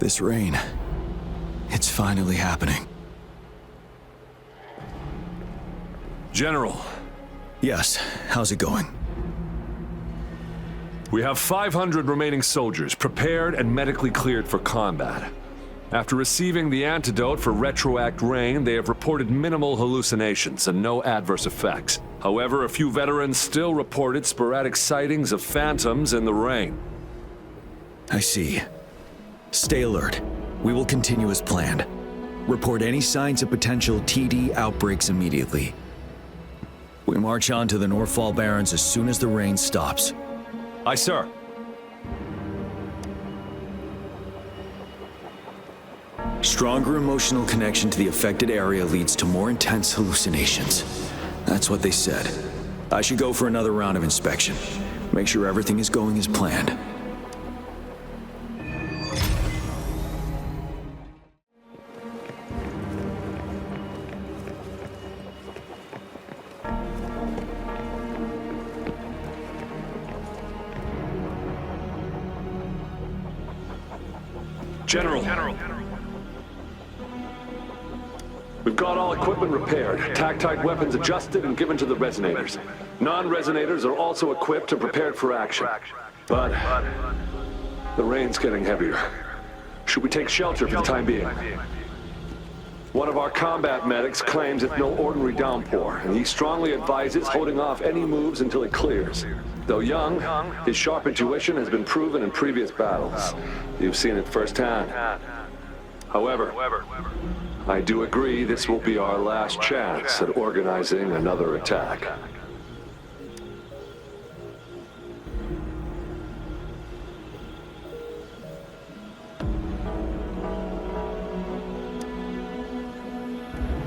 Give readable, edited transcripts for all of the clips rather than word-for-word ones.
This rain, it's finally happening. General. Yes, how's it going? We have 500 remaining soldiers prepared and medically cleared for combat. After receiving the antidote for retroact rain, they have reported minimal hallucinations and no adverse effects. However, a few veterans still reported sporadic sightings of phantoms in the rain. I see. Stay alert. We will continue as planned. Report any signs of potential TD outbreaks immediately. We march on to the Northfall Barrens as soon as the rain stops. Aye, sir. Stronger emotional connection to the affected area leads to more intense hallucinations. That's what they said. I should go for another round of inspection. Make sure everything is going as planned. General. We've got all equipment repaired, tactite weapons adjusted and given to the resonators. Non-resonators are also equipped and prepared for action. But the rain's getting heavier. Should we take shelter for the time being? One of our combat medics claims it's no ordinary downpour, and he strongly advises holding off any moves until it clears. Though young, his sharp intuition has been proven in previous battles. You've seen it firsthand. However, I do agree this will be our last chance at organizing another attack.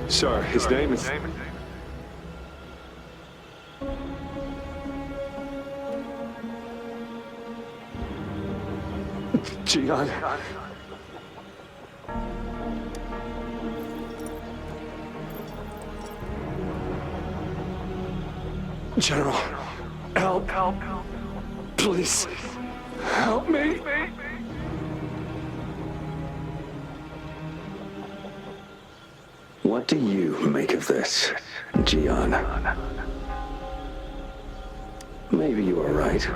Sir, his name is... Jian. General, help. Please, help me. What do you make of this, Jian? Maybe you are right.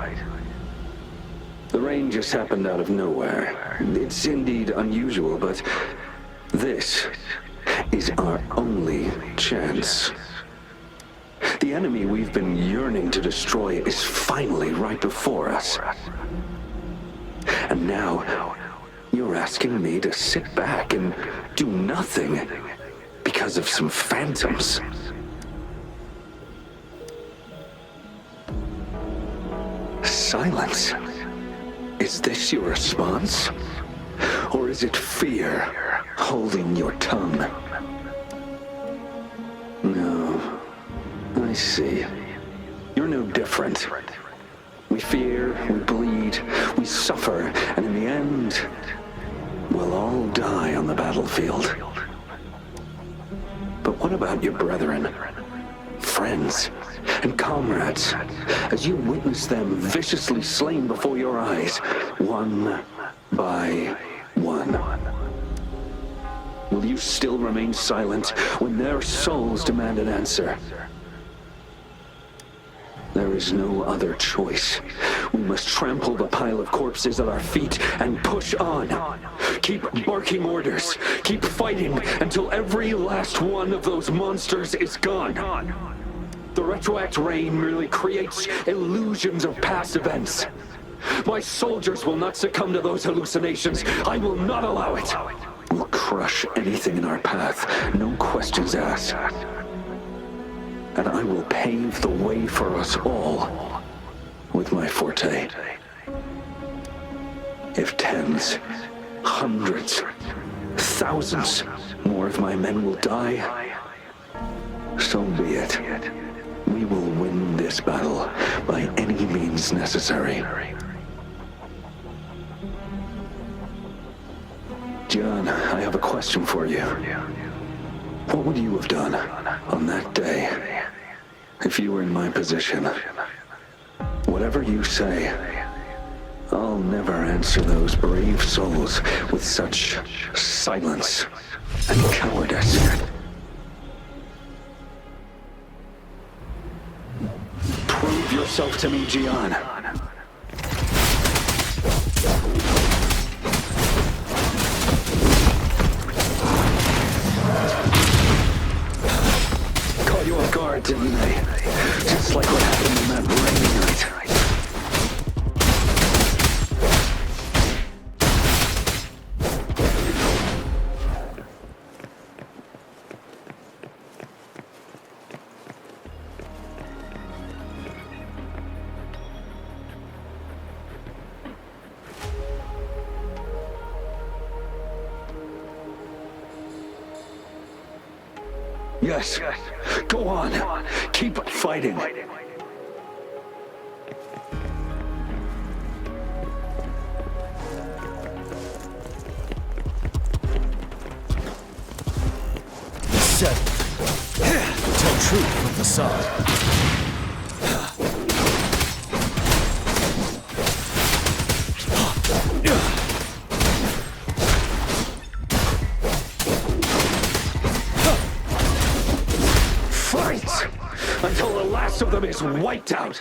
The rain just happened out of nowhere. It's indeed unusual, but this is our only chance. The enemy we've been yearning to destroy is finally right before us. And now, you're asking me to sit back and do nothing because of some phantoms. Silence. Is this your response? Or is it fear holding your tongue? No, I see. You're no different. We fear, we bleed, we suffer, and in the end, we'll all die on the battlefield. But what about your brethren, friends, and comrades, as you witness them viciously slain before your eyes, one by one? Will you still remain silent when their souls demand an answer? There is no other choice. We must trample the pile of corpses at our feet and push on. Keep barking orders. Keep fighting until every last one of those monsters is gone. The retroact rain merely creates illusions of past events. My soldiers will not succumb to those hallucinations. I will not allow it. We'll crush anything in our path, no questions asked. And I will pave the way for us all with my forte. If tens, hundreds, thousands more of my men will die, so be it. We will win this battle by any means necessary. John, I have a question for you. What would you have done on that day if you were in my position? Whatever you say, I'll never answer those brave souls with such silence and cowardice. Prove yourself to me, Gian. Caught you off guard, didn't I? Just like what happened on that rainy night. Yes, go on. Keep fighting. Settled. Tell truth from facade. Until the last of them is wiped out.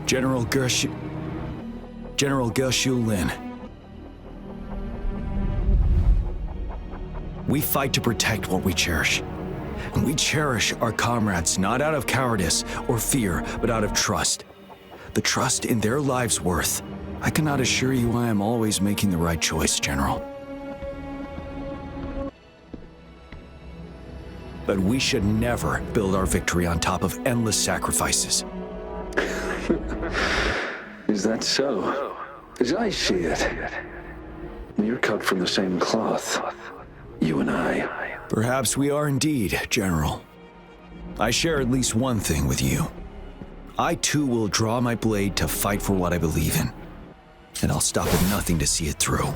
General Gershu Lin. We fight to protect what we cherish. And we cherish our comrades not out of cowardice or fear, but out of trust. The trust in their lives' worth. I cannot assure you I am always making the right choice, General. But we should never build our victory on top of endless sacrifices. Is that so? As I see it, you're cut from the same cloth, you and I. Perhaps we are indeed, General. I share at least one thing with you. I too will draw my blade to fight for what I believe in. And I'll stop at nothing to see it through.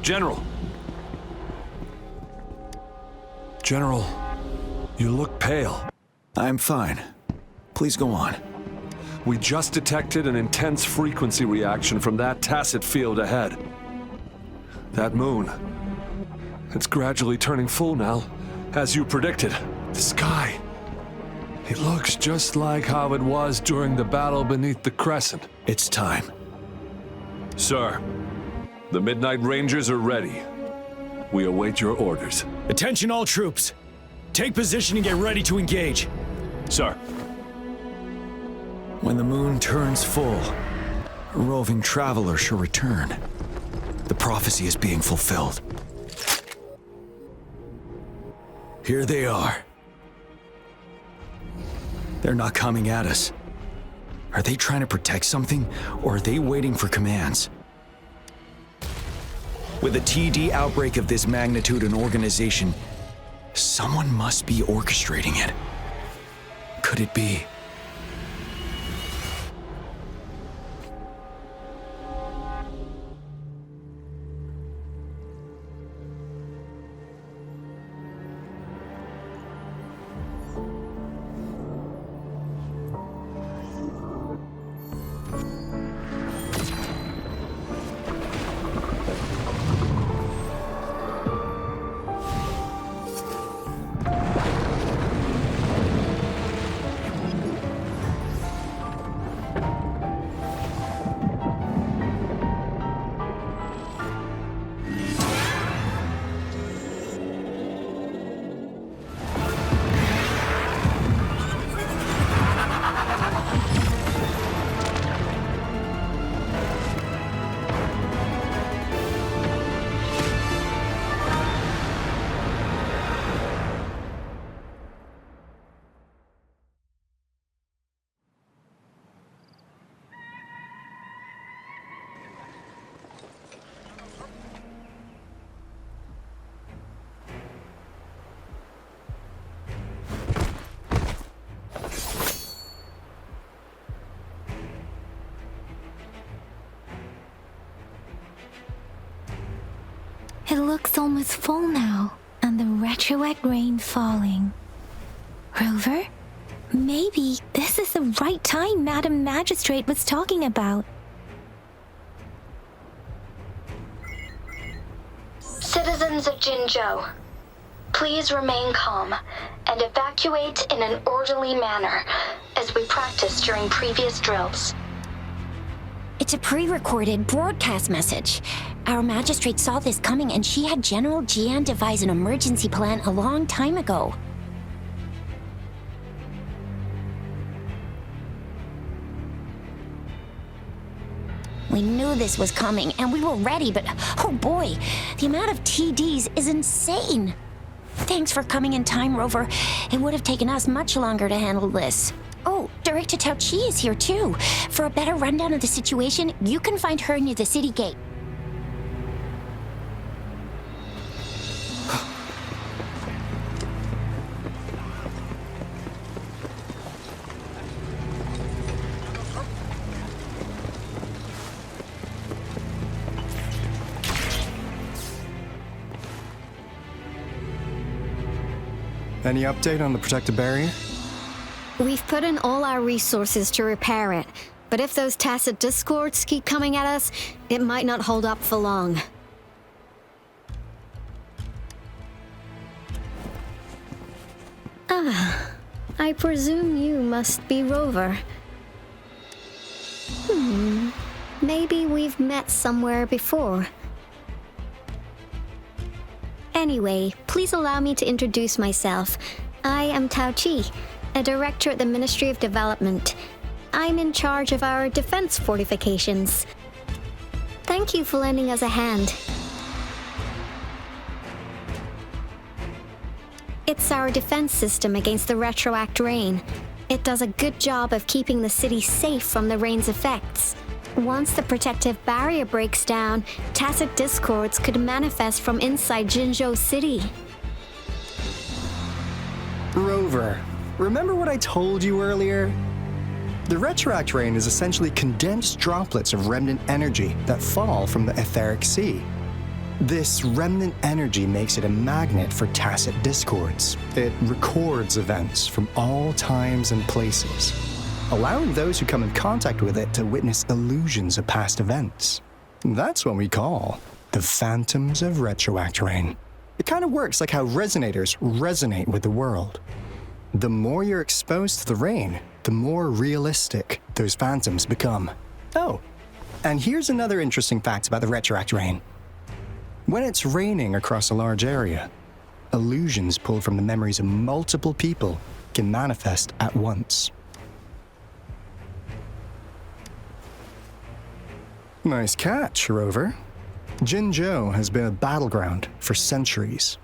General! General, you look pale. I'm fine. Please go on. We just detected an intense frequency reaction from that tacit field ahead. That moon. It's gradually turning full now, as you predicted. The sky. It looks just like how it was during the battle beneath the crescent. It's time. Sir, the Midnight Rangers are ready. We await your orders. Attention all troops! Take position and get ready to engage. Sir. When the moon turns full, a roving traveler shall return. The prophecy is being fulfilled. Here they are. They're not coming at us. Are they trying to protect something, or are they waiting for commands? With a TD outbreak of this magnitude and organization, someone must be orchestrating it. Could it be? is almost full now, and the retroact rain falling. Rover, maybe this is the right time Madam Magistrate was talking about. Citizens of Jinzhou, please remain calm and evacuate in an orderly manner, as we practiced during previous drills. It's a pre-recorded broadcast message. Our magistrate saw this coming and she had General Jian devise an emergency plan a long time ago. We knew this was coming and we were ready, but oh boy, the amount of TDs is insane. Thanks for coming in time, Rover. It would have taken us much longer to handle this. Oh, Director Tao Chi is here too. For a better rundown of the situation, you can find her near the city gate. Any update on the protective barrier? We've put in all our resources to repair it, but if those tacit discords keep coming at us, it might not hold up for long. Ah, I presume you must be Rover. Maybe we've met somewhere before. Anyway, please allow me to introduce myself. I am Tao Chi, a director at the Ministry of Development. I'm in charge of our defense fortifications. Thank you for lending us a hand. It's our defense system against the retroact rain. It does a good job of keeping the city safe from the rain's effects. Once the protective barrier breaks down, tacit discords could manifest from inside Jinzhou City. Rover, remember what I told you earlier? The retroact rain is essentially condensed droplets of remnant energy that fall from the etheric sea. This remnant energy makes it a magnet for tacit discords. It records events from all times and places, allowing those who come in contact with it to witness illusions of past events. That's what we call the phantoms of retroact rain. It kind of works like how resonators resonate with the world. The more you're exposed to the rain, the more realistic those phantoms become. Oh, and here's another interesting fact about the retroact rain. When it's raining across a large area, illusions pulled from the memories of multiple people can manifest at once. Nice catch, Rover. Jinzhou has been a battleground for centuries.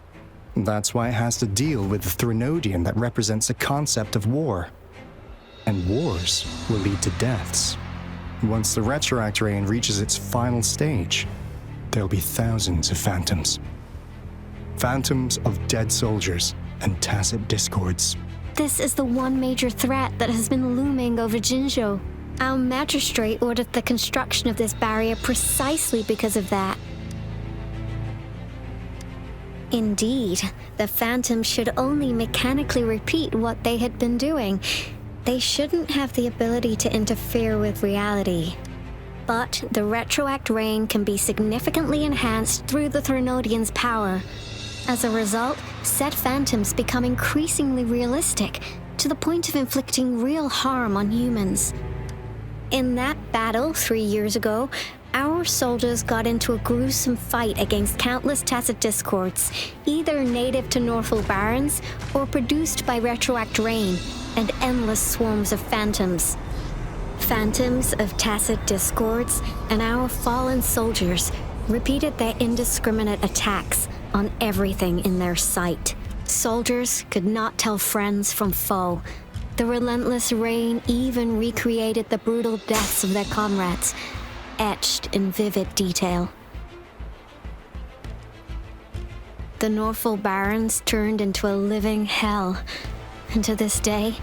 That's why it has to deal with the Threnodian that represents the concept of war. And wars will lead to deaths. Once the retroact rain reaches its final stage, there'll be thousands of phantoms. Phantoms of dead soldiers and tacit discords. This is the one major threat that has been looming over Jinzhou. Our magistrate ordered the construction of this barrier precisely because of that. Indeed, the phantoms should only mechanically repeat what they had been doing. They shouldn't have the ability to interfere with reality. But the retroact rain can be significantly enhanced through the Threnodian's power. As a result, said phantoms become increasingly realistic, to the point of inflicting real harm on humans. In that battle 3 years ago, our soldiers got into a gruesome fight against countless tacit discords, either native to Northwell Barrens or produced by retroact rain and endless swarms of phantoms. Phantoms of tacit discords and our fallen soldiers repeated their indiscriminate attacks on everything in their sight. Soldiers could not tell friends from foe. The relentless rain even recreated the brutal deaths of their comrades, etched in vivid detail. The Northwell Barrens turned into a living hell, and to this day,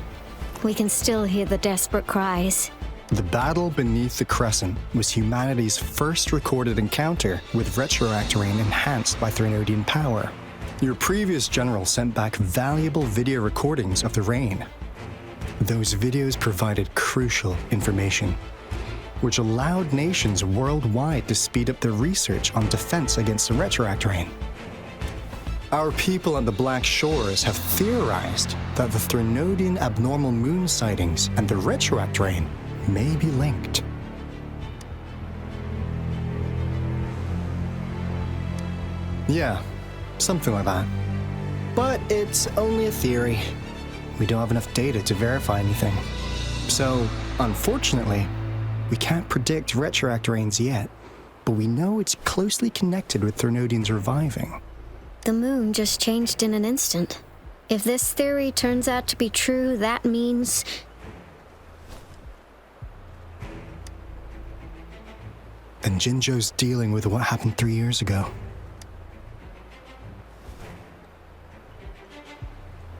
we can still hear the desperate cries. The battle beneath the Crescent was humanity's first recorded encounter with retroact rain enhanced by Threnodian power. Your previous general sent back valuable video recordings of the rain. Those videos provided crucial information, which allowed nations worldwide to speed up their research on defense against the retroact rain. Our people on the Black Shores have theorized that the Threnodian abnormal moon sightings and the retroact rain may be linked. Yeah, something like that. But it's only a theory. We don't have enough data to verify anything. So, unfortunately, we can't predict retroact rains yet, but we know it's closely connected with Threnodians reviving. The moon just changed in an instant. If this theory turns out to be true, that means... And Jinzhou's dealing with what happened 3 years ago.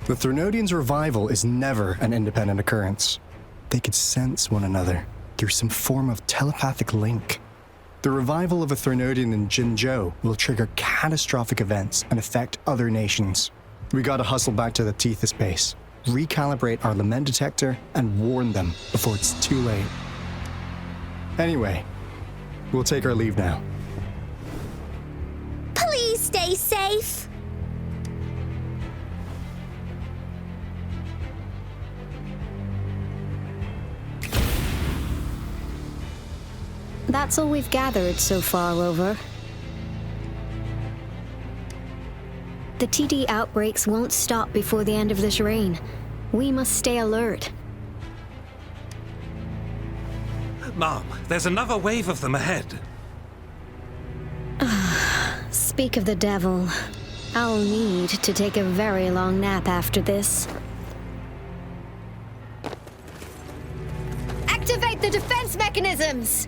The Threnodians' revival is never an independent occurrence. They could sense one another through some form of telepathic link. The revival of a Threnodian in Jinzhou will trigger catastrophic events and affect other nations. We gotta hustle back to the Tethys base, recalibrate our lament detector, and warn them before it's too late. Anyway, we'll take our leave now. Please stay safe. That's all we've gathered so far, Rover. The TD outbreaks won't stop before the end of this reign. We must stay alert. Mom, there's another wave of them ahead. Speak of the devil. I'll need to take a very long nap after this. Activate the defense mechanisms!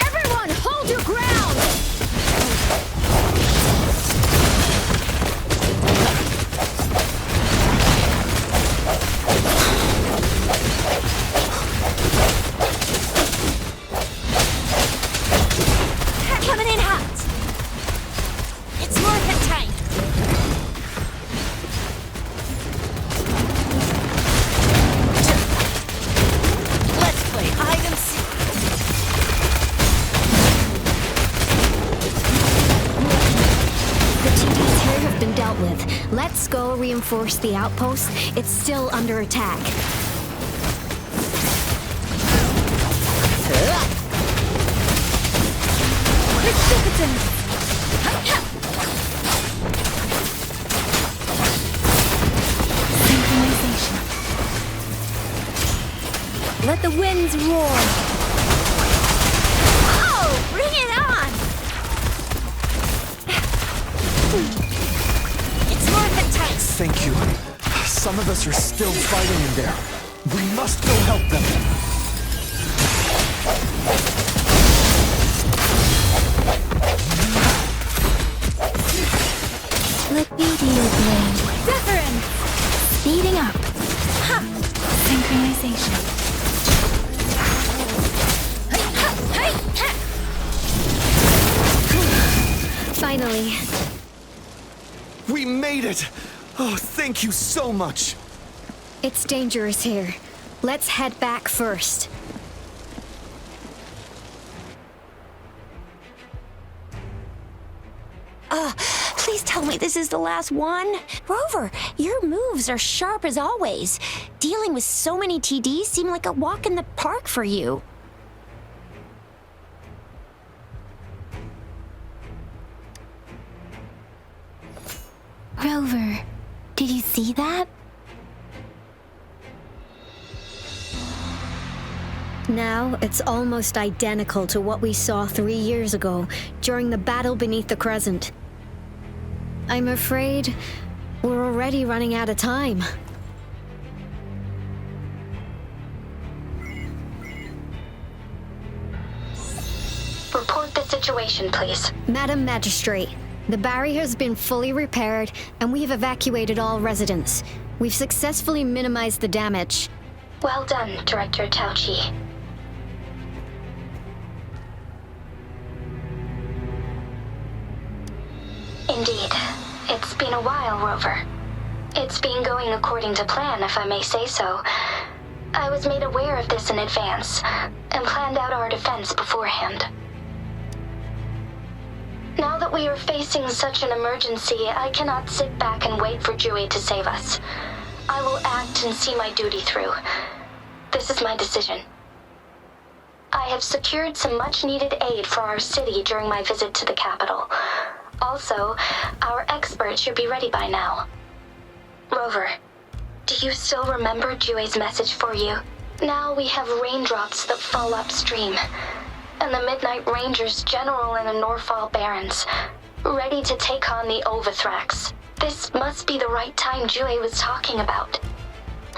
Everyone, hold your ground! They're coming in hot. It's worth it time. Let's play hide and seek. The TDs here have been dealt with. Let's go reinforce the outpost. It's still under attack. Synchronization. Let the winds roar. Oh, bring it on! It's worth it time. Thank you. Some of us are still fighting in there. We must go help them. Let beauty blame. Reverend! Speeding up. Ha! Synchronization. Finally. We made it! Oh, thank you so much. It's dangerous here. Let's head back first. Please tell me this is the last one. Rover, your moves are sharp as always. Dealing with so many TDs seem like a walk in the park for you. Rover, did you see that? Now, it's almost identical to what we saw 3 years ago during the battle beneath the Crescent. I'm afraid we're already running out of time. Report the situation, please. Madam Magistrate, the barrier has been fully repaired and we have evacuated all residents. We've successfully minimized the damage. Well done, Director Tauchi. Indeed. It's been a while, Rover. It's been going according to plan, if I may say so. I was made aware of this in advance, and planned out our defense beforehand. Now that we are facing such an emergency, I cannot sit back and wait for Jue to save us. I will act and see my duty through. This is my decision. I have secured some much-needed aid for our city during my visit to the capital. Also, our expert should be ready by now. Rover, do you still remember Jue's message for you? Now we have raindrops that fall upstream, and the Midnight Rangers General in the Norfall Barrens, ready to take on the Overthrax. This must be the right time Jue was talking about.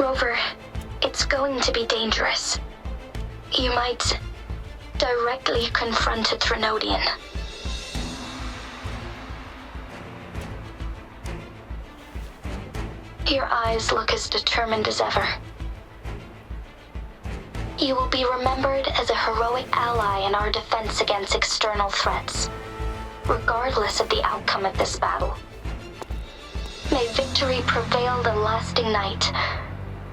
Rover, it's going to be dangerous. You might directly confront a Trinodian. Your eyes look as determined as ever. You will be remembered as a heroic ally in our defense against external threats, regardless of the outcome of this battle. May victory prevail the lasting night.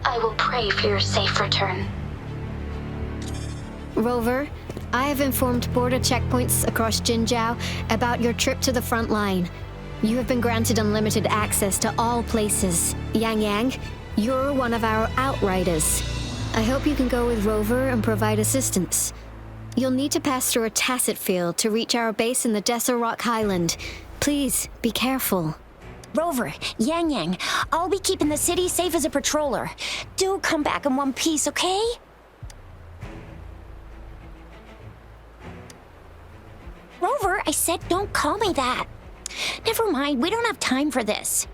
I will pray for your safe return. Rover, I have informed border checkpoints across Jinzhou about your trip to the front line. You have been granted unlimited access to all places. Yang Yang, you're one of our outriders. I hope you can go with Rover and provide assistance. You'll need to pass through a tacit field to reach our base in the Desert Rock Highland. Please, be careful. Rover, Yang Yang, I'll be keeping the city safe as a patroller. Do come back in one piece, okay? Rover, I said don't call me that. Never mind, we don't have time for this.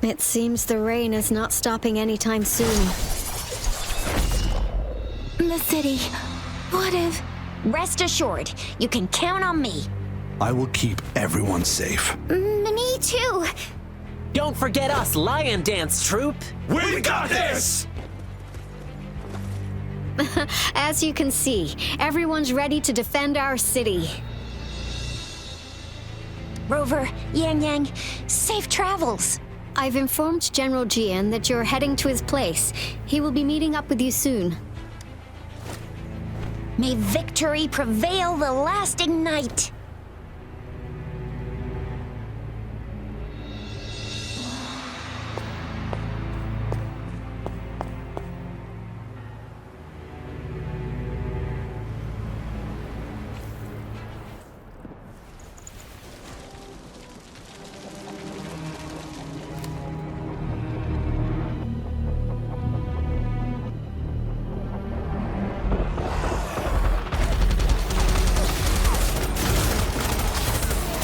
It seems the rain is not stopping anytime soon. The city. What if... Rest assured, you can count on me. I will keep everyone safe. Me too. Don't forget us, Lion Dance Troupe! We got this! As you can see, everyone's ready to defend our city. Rover, Yang Yang, safe travels. I've informed General Jian that you're heading to his place. He will be meeting up with you soon. May victory prevail the lasting night.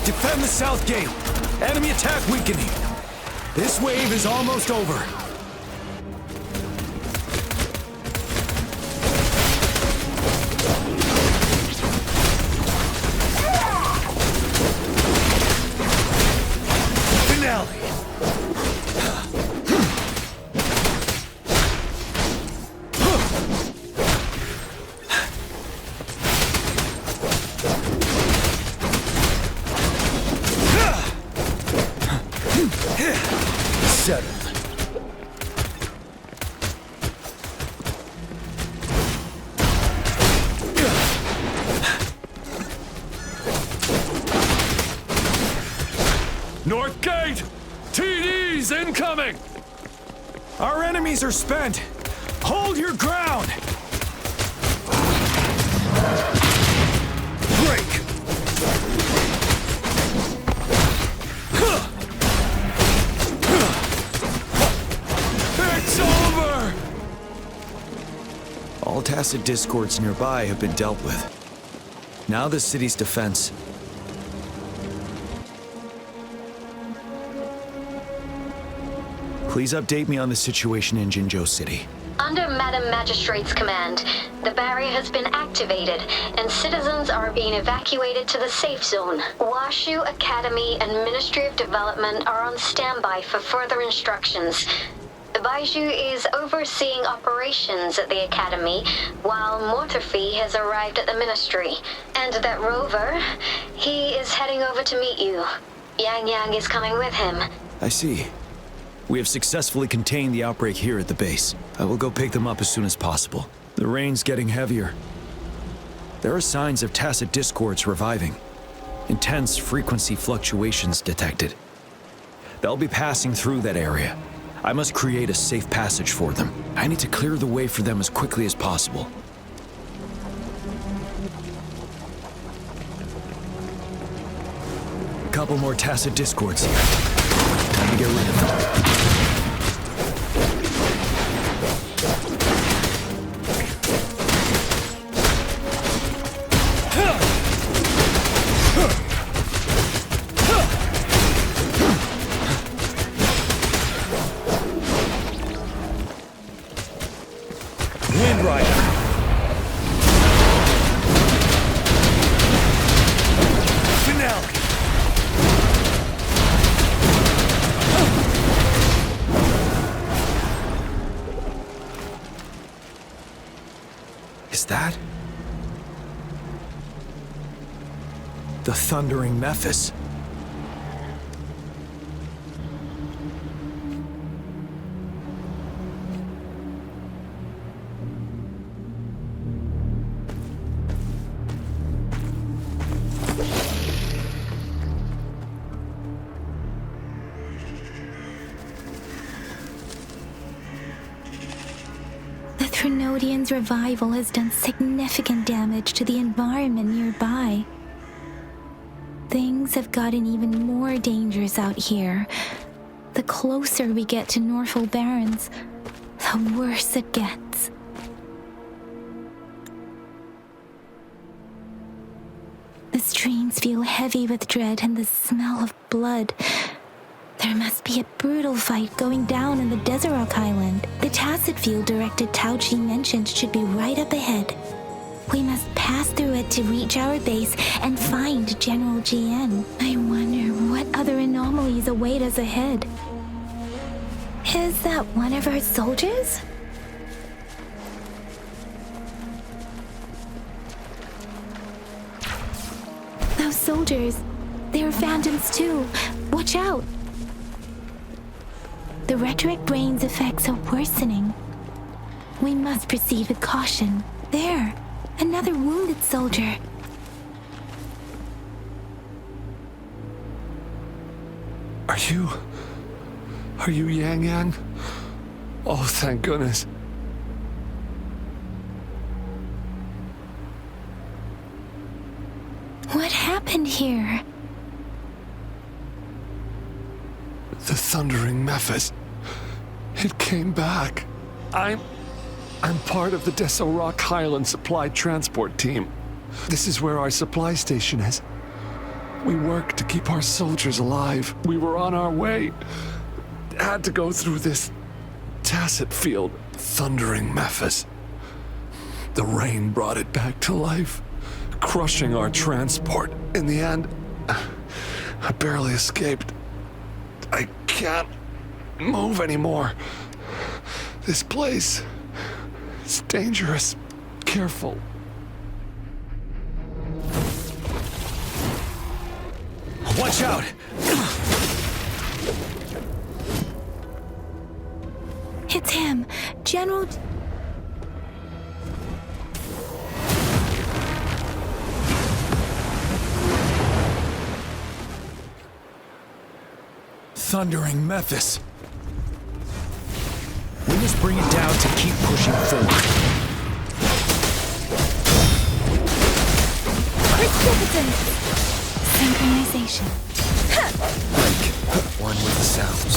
Defend the south gate. Enemy attack weakening. This wave is almost over. Finale. Settled. North Gate! TDs incoming! Our enemies are spent. Hold your ground. tacit discords nearby have been dealt with. Now the city's defense. Please update me on the situation in Jinzhou City. Under Madam Magistrate's command, the barrier has been activated, and citizens are being evacuated to the safe zone. Washu Academy and Ministry of Development are on standby for further instructions. Baiju is overseeing operations at the Academy, while Mortherfee has arrived at the Ministry. And that Rover, he is heading over to meet you. Yang Yang is coming with him. I see. We have successfully contained the outbreak here at the base. I will go pick them up as soon as possible. The rain's getting heavier. There are signs of tacit discords reviving. Intense frequency fluctuations detected. They'll be passing through that area. I must create a safe passage for them. I need to clear the way for them as quickly as possible. A couple more tacit discords. Time to get rid of them. Is that the thundering Mephis? Trinodian's revival has done significant damage to the environment nearby. Things have gotten even more dangerous out here. The closer we get to Norfolk Barrens, the worse it gets. The streams feel heavy with dread and the smell of blood. There must be a brutal fight going down in the Desert Island. The tacit field directed Tauchi mentioned should be right up ahead. We must pass through it to reach our base and find General GN. I wonder what other anomalies await us ahead. Is that one of our soldiers? Those soldiers, they're phantoms too. Watch out! The retroact brain's effects are worsening. We must proceed with caution. There, another wounded soldier. Are you Yang Yang? Oh, thank goodness. What happened here? The thundering Mephis. It came back. I'm part of the Deso Rock Highland Supply Transport Team. This is where our supply station is. We work to keep our soldiers alive. We were on our way. Had to go through this tacit field. Thundering Mephis. The rain brought it back to life, crushing our transport. In the end, I barely escaped. I can't move anymore. This place is dangerous. Careful. Watch out! It's him, General... Thundering Mephis. We must bring it down to keep pushing forward. Precipitance! Synchronization. Like one with the sounds.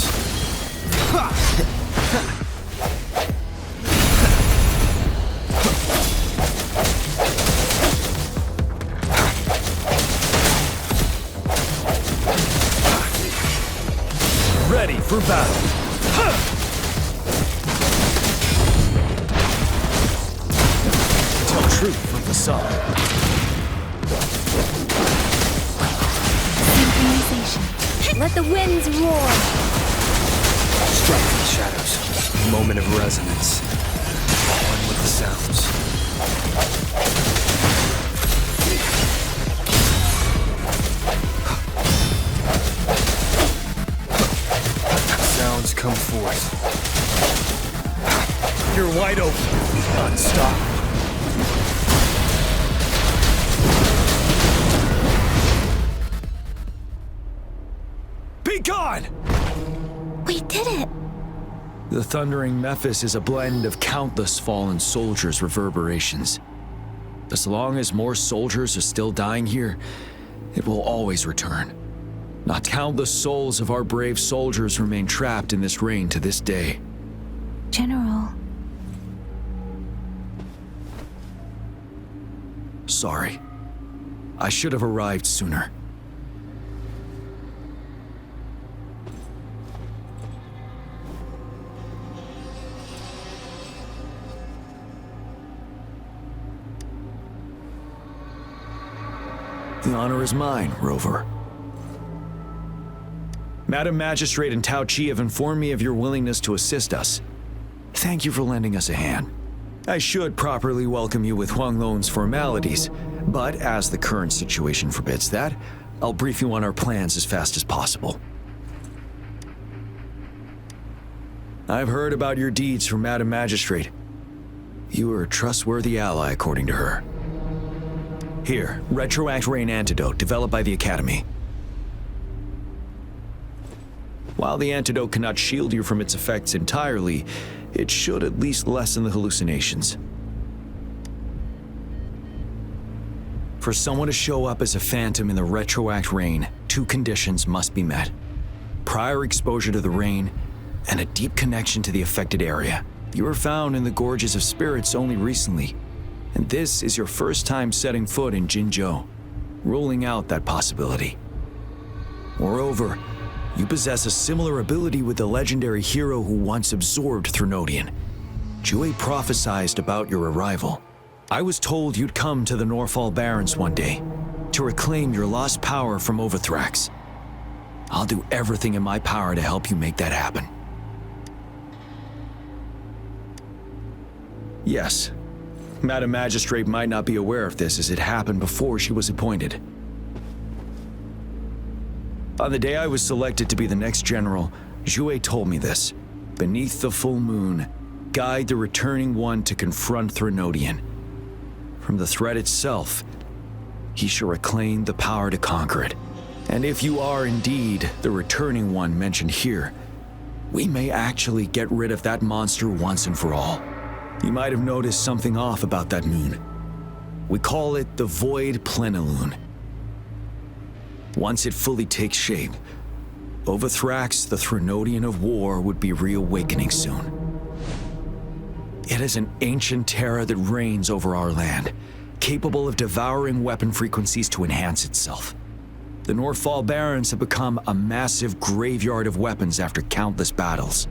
ready for battle. Tell truth from the sun. Synchronization. Let the winds roar. Strike from the shadows. Moment of resonance. One with the sounds. Sounds come forth. You're wide open. Unstoppable. Be gone! We did it! The thundering Mephis is a blend of countless fallen soldiers' reverberations. As long as more soldiers are still dying here, it will always return. Not countless souls of our brave soldiers remain trapped in this rain to this day. General. Sorry. I should have arrived sooner. The honor is mine, Rover. Madam Magistrate and Tao Chi have informed me of your willingness to assist us. Thank you for lending us a hand. I should properly welcome you with Huanglong's formalities, but as the current situation forbids that, I'll brief you on our plans as fast as possible. I've heard about your deeds from Madam Magistrate. You are a trustworthy ally, according to her. Here, Retroact Rain Antidote, developed by the Academy. While the antidote cannot shield you from its effects entirely, it should at least lessen the hallucinations. For someone to show up as a phantom in the Retroact Rain, 2 conditions must be met. Prior exposure to the rain, and a deep connection to the affected area. You were found in the Gorges of Spirits only recently, and this is your first time setting foot in Jinzhou, ruling out that possibility. Moreover, you possess a similar ability with the legendary hero who once absorbed Threnodian. Jue prophesied about your arrival. I was told you'd come to the Norfall Barrens one day, to reclaim your lost power from Overthrax. I'll do everything in my power to help you make that happen. Yes, Madam Magistrate might not be aware of this as it happened before she was appointed. On the day I was selected to be the next general, Jue told me this. Beneath the full moon, guide the returning one to confront Threnodian. From the threat itself, he shall reclaim the power to conquer it. And if you are indeed the returning one mentioned here, we may actually get rid of that monster once and for all. You might have noticed something off about that moon. We call it the Void Plenilune. Once it fully takes shape, Overthrax, the Threnodian of War, would be reawakening soon. It is an ancient terror that reigns over our land, capable of devouring weapon frequencies to enhance itself. The Norfall Barrens have become a massive graveyard of weapons after countless battles.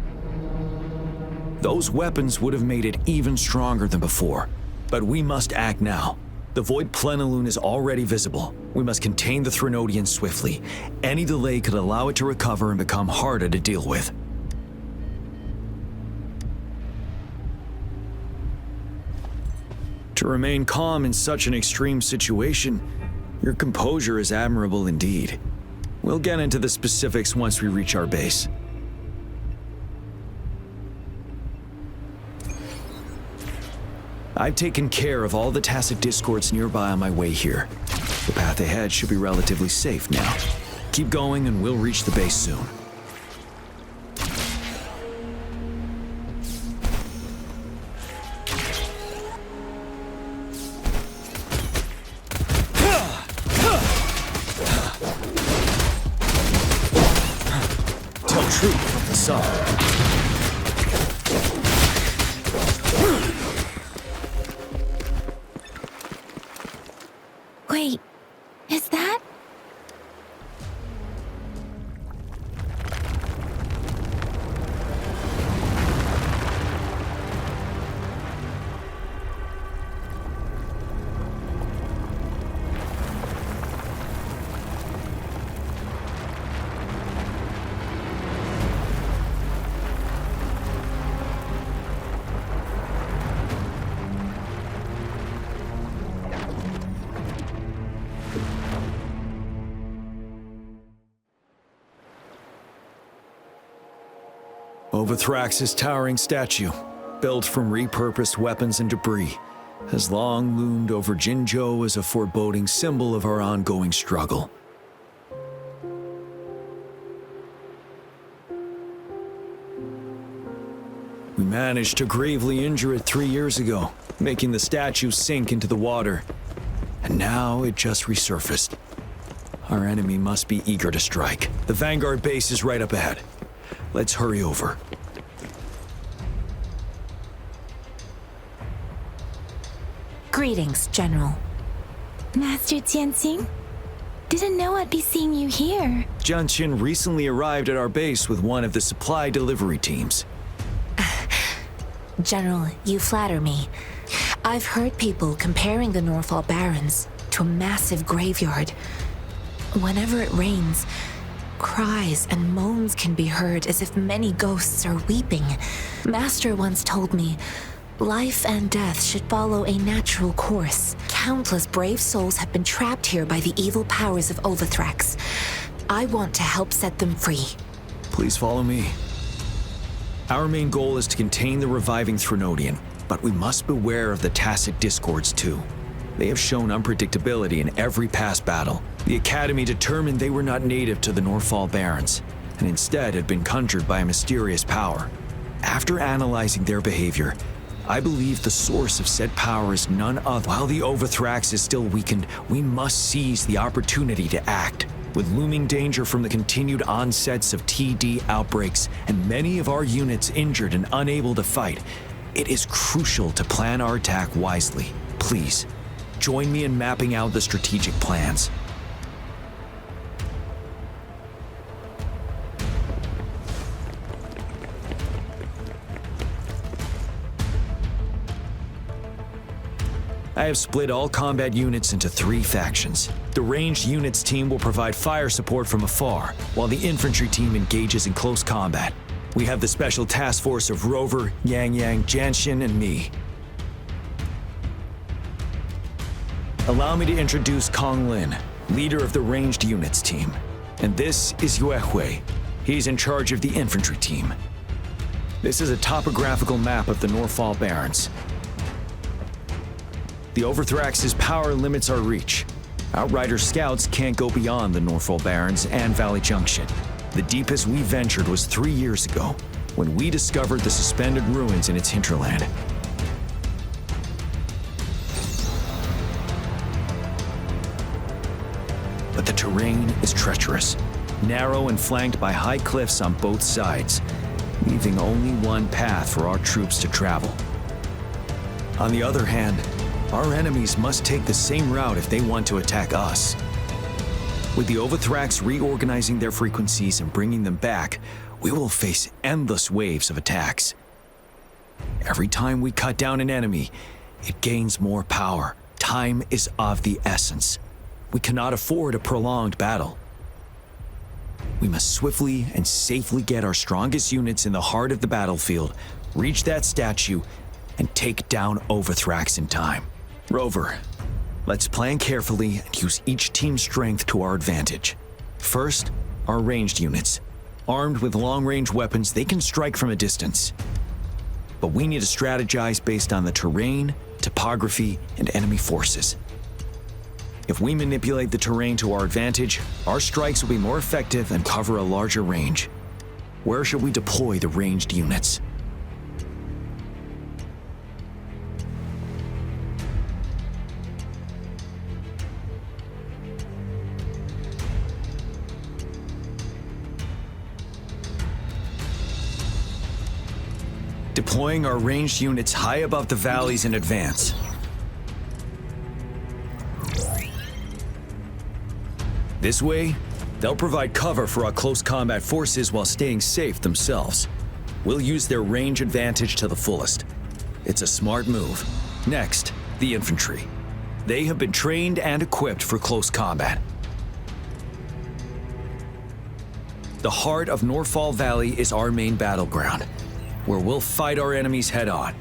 Those weapons would have made it even stronger than before, but we must act now. The Void Plenilune is already visible. We must contain the Threnodian swiftly. Any delay could allow it to recover and become harder to deal with. To remain calm in such an extreme situation, your composure is admirable indeed. We'll get into the specifics once we reach our base. I've taken care of all the tacit discords nearby on my way here. The path ahead should be relatively safe now. Keep going and we'll reach the base soon. Tell truth from the sun. Wait, is that? Overthrax's towering statue, built from repurposed weapons and debris, has long loomed over Jinzhou as a foreboding symbol of our ongoing struggle. We managed to gravely injure it 3 years ago, making the statue sink into the water. And now it just resurfaced. Our enemy must be eager to strike. The Vanguard base is right up ahead. Let's hurry over. Greetings, General. Master Jianxing? Didn't know I'd be seeing you here. Jianqin recently arrived at our base with one of the supply delivery teams. General, you flatter me. I've heard people comparing the Norfall Barrens to a massive graveyard. Whenever it rains, cries and moans can be heard as if many ghosts are weeping. Master once told me, life and death should follow a natural course. Countless brave souls have been trapped here by the evil powers of Overthrax. I want to help set them free. Please follow me. Our main goal is to contain the reviving Threnodian, but we must beware of the tacit discords too. They have shown unpredictability in every past battle. The Academy determined they were not native to the Norfall Barrens, and instead had been conjured by a mysterious power. After analyzing their behavior, I believe the source of said power is none other. While the Overthrax is still weakened, we must seize the opportunity to act. With looming danger from the continued onsets of TD outbreaks and many of our units injured and unable to fight, it is crucial to plan our attack wisely. Please, join me in mapping out the strategic plans. I have split all combat units into 3 factions. The ranged units team will provide fire support from afar, while the infantry team engages in close combat. We have the special task force of Rover, Yang, Jianxin, and me. Allow me to introduce Kong Lin, leader of the ranged units team. And this is Yue Hui. He's in charge of the infantry team. This is a topographical map of the Norfall Barrens. The Overthrax's power limits our reach. Outrider scouts can't go beyond the Norfall Barrens and Valley Junction. The deepest we ventured was 3 years ago, when we discovered the suspended ruins in its hinterland. But the terrain is treacherous, narrow and flanked by high cliffs on both sides, leaving only one path for our troops to travel. On the other hand, our enemies must take the same route if they want to attack us. With the Overthrax reorganizing their frequencies and bringing them back, we will face endless waves of attacks. Every time we cut down an enemy, it gains more power. Time is of the essence. We cannot afford a prolonged battle. We must swiftly and safely get our strongest units in the heart of the battlefield, reach that statue, and take down Overthrax in time. Rover, let's plan carefully and use each team's strength to our advantage. First, our ranged units. Armed with long-range weapons, they can strike from a distance. But we need to strategize based on the terrain, topography, and enemy forces. If we manipulate the terrain to our advantage, our strikes will be more effective and cover a larger range. Where should we deploy the ranged units? Deploying our ranged units high above the valleys in advance. This way, they'll provide cover for our close combat forces while staying safe themselves. We'll use their range advantage to the fullest. It's a smart move. Next, the infantry. They have been trained and equipped for close combat. The heart of Norfall Valley is our main battleground, where we'll fight our enemies head-on.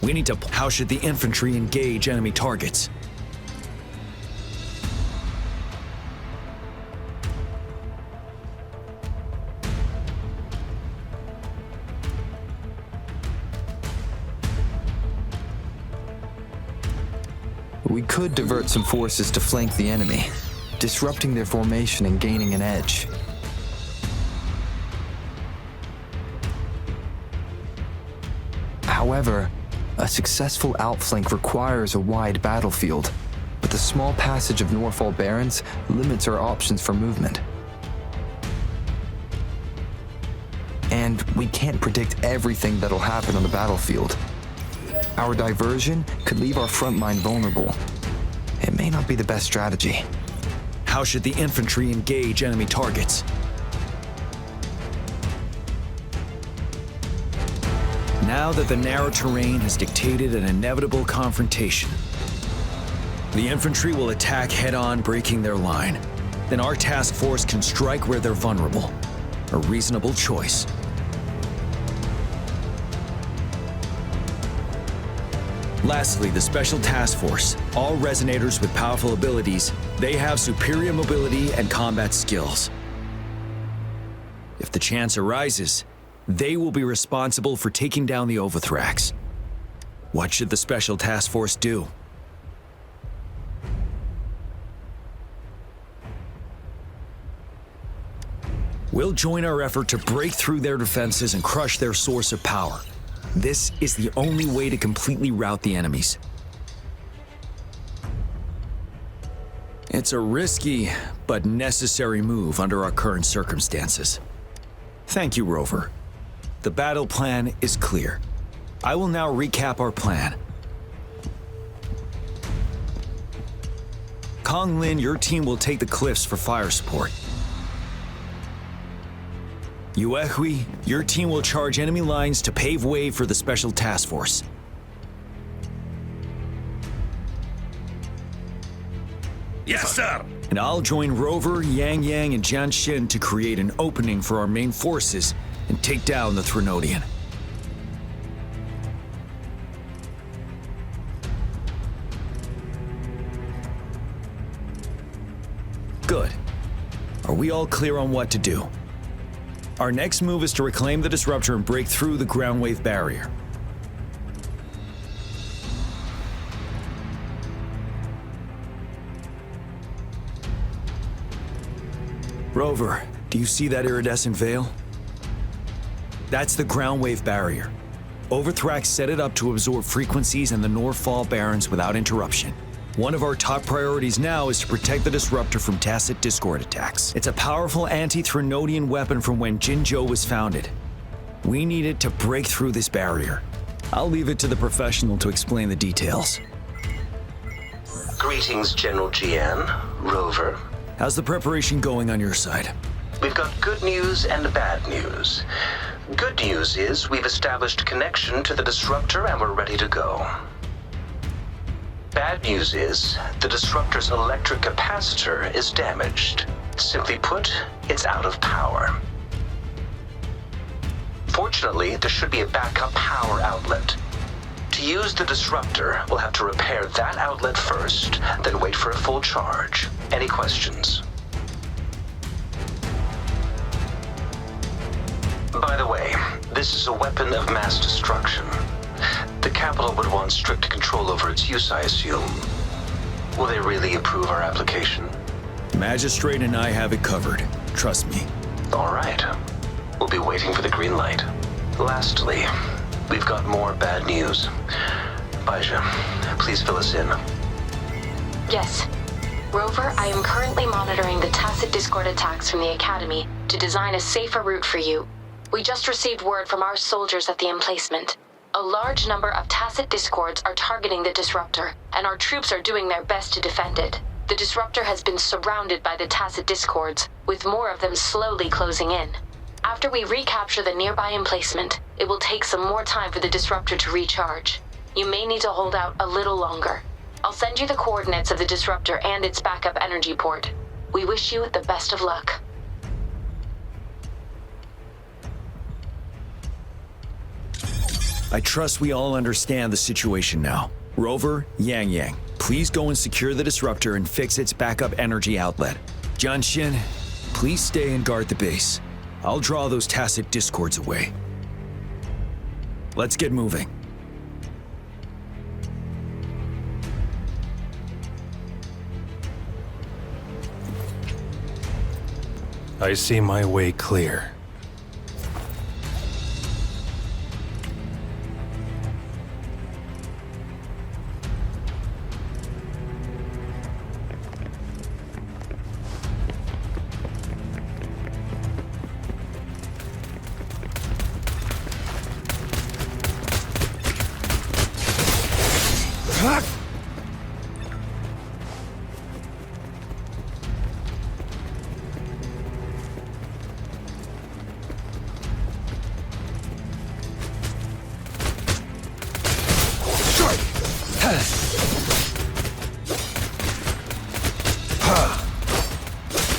We need to... How should the infantry engage enemy targets? We could divert some forces to flank the enemy, disrupting their formation and gaining an edge. However, a successful outflank requires a wide battlefield, but the small passage of Norfall Barrens limits our options for movement. And we can't predict everything that'll happen on the battlefield. Our diversion could leave our front line vulnerable. It may not be the best strategy. How should the infantry engage enemy targets? Now that the narrow terrain has dictated an inevitable confrontation, the infantry will attack head-on, breaking their line. Then our task force can strike where they're vulnerable. A reasonable choice. Lastly, the Special Task Force. All resonators with powerful abilities, they have superior mobility and combat skills. If the chance arises, they will be responsible for taking down the Overthrax. What should the Special Task Force do? We'll join our effort to break through their defenses and crush their source of power. This is the only way to completely rout the enemies. It's a risky but necessary move under our current circumstances. Thank you, Rover. The battle plan is clear. I will now recap our plan. Kong Lin, your team will take the cliffs for fire support. Yuehui, your team will charge enemy lines to pave way for the Special Task Force. Yes, sir! And I'll join Rover, Yang Yang, and Jian Xin to create an opening for our main forces and take down the Threnodian. Good. Are we all clear on what to do? Our next move is to reclaim the disruptor and break through the ground wave barrier. Rover, do you see that iridescent veil? That's the ground wave barrier. Overthrax set it up to absorb frequencies in the Norfall Barrens without interruption. One of our top priorities now is to protect the disruptor from tacit discord attacks. It's a powerful anti-Threnodian weapon from when Jinzhou was founded. We need it to break through this barrier. I'll leave it to the professional to explain the details. Greetings, General Jian, Rover. How's the preparation going on your side? We've got good news and bad news. Good news is we've established connection to the disruptor and we're ready to go. Bad news is the disruptor's electric capacitor is damaged. Simply put, it's out of power. Fortunately, there should be a backup power outlet. To use the disruptor, we'll have to repair that outlet first, then wait for a full charge. Any questions? By the way, this is a weapon of mass destruction. The capital would want strict control over its use, I assume. Will they really approve our application? Magistrate and I have it covered. Trust me. All right. We'll be waiting for the green light. Lastly, we've got more bad news. Baija, please fill us in. Yes. Rover, I am currently monitoring the tacit discord attacks from the Academy to design a safer route for you. We just received word from our soldiers at the emplacement. A large number of tacit discords are targeting the disruptor, and our troops are doing their best to defend it. The disruptor has been surrounded by the tacit discords, with more of them slowly closing in. After we recapture the nearby emplacement, it will take some more time for the disruptor to recharge. You may need to hold out a little longer. I'll send you the coordinates of the disruptor and its backup energy port. We wish you the best of luck. I trust we all understand the situation now. Rover, Yang Yang, please go and secure the disruptor and fix its backup energy outlet. Jian Xin, please stay and guard the base. I'll draw those tacit discords away. Let's get moving. I see my way clear.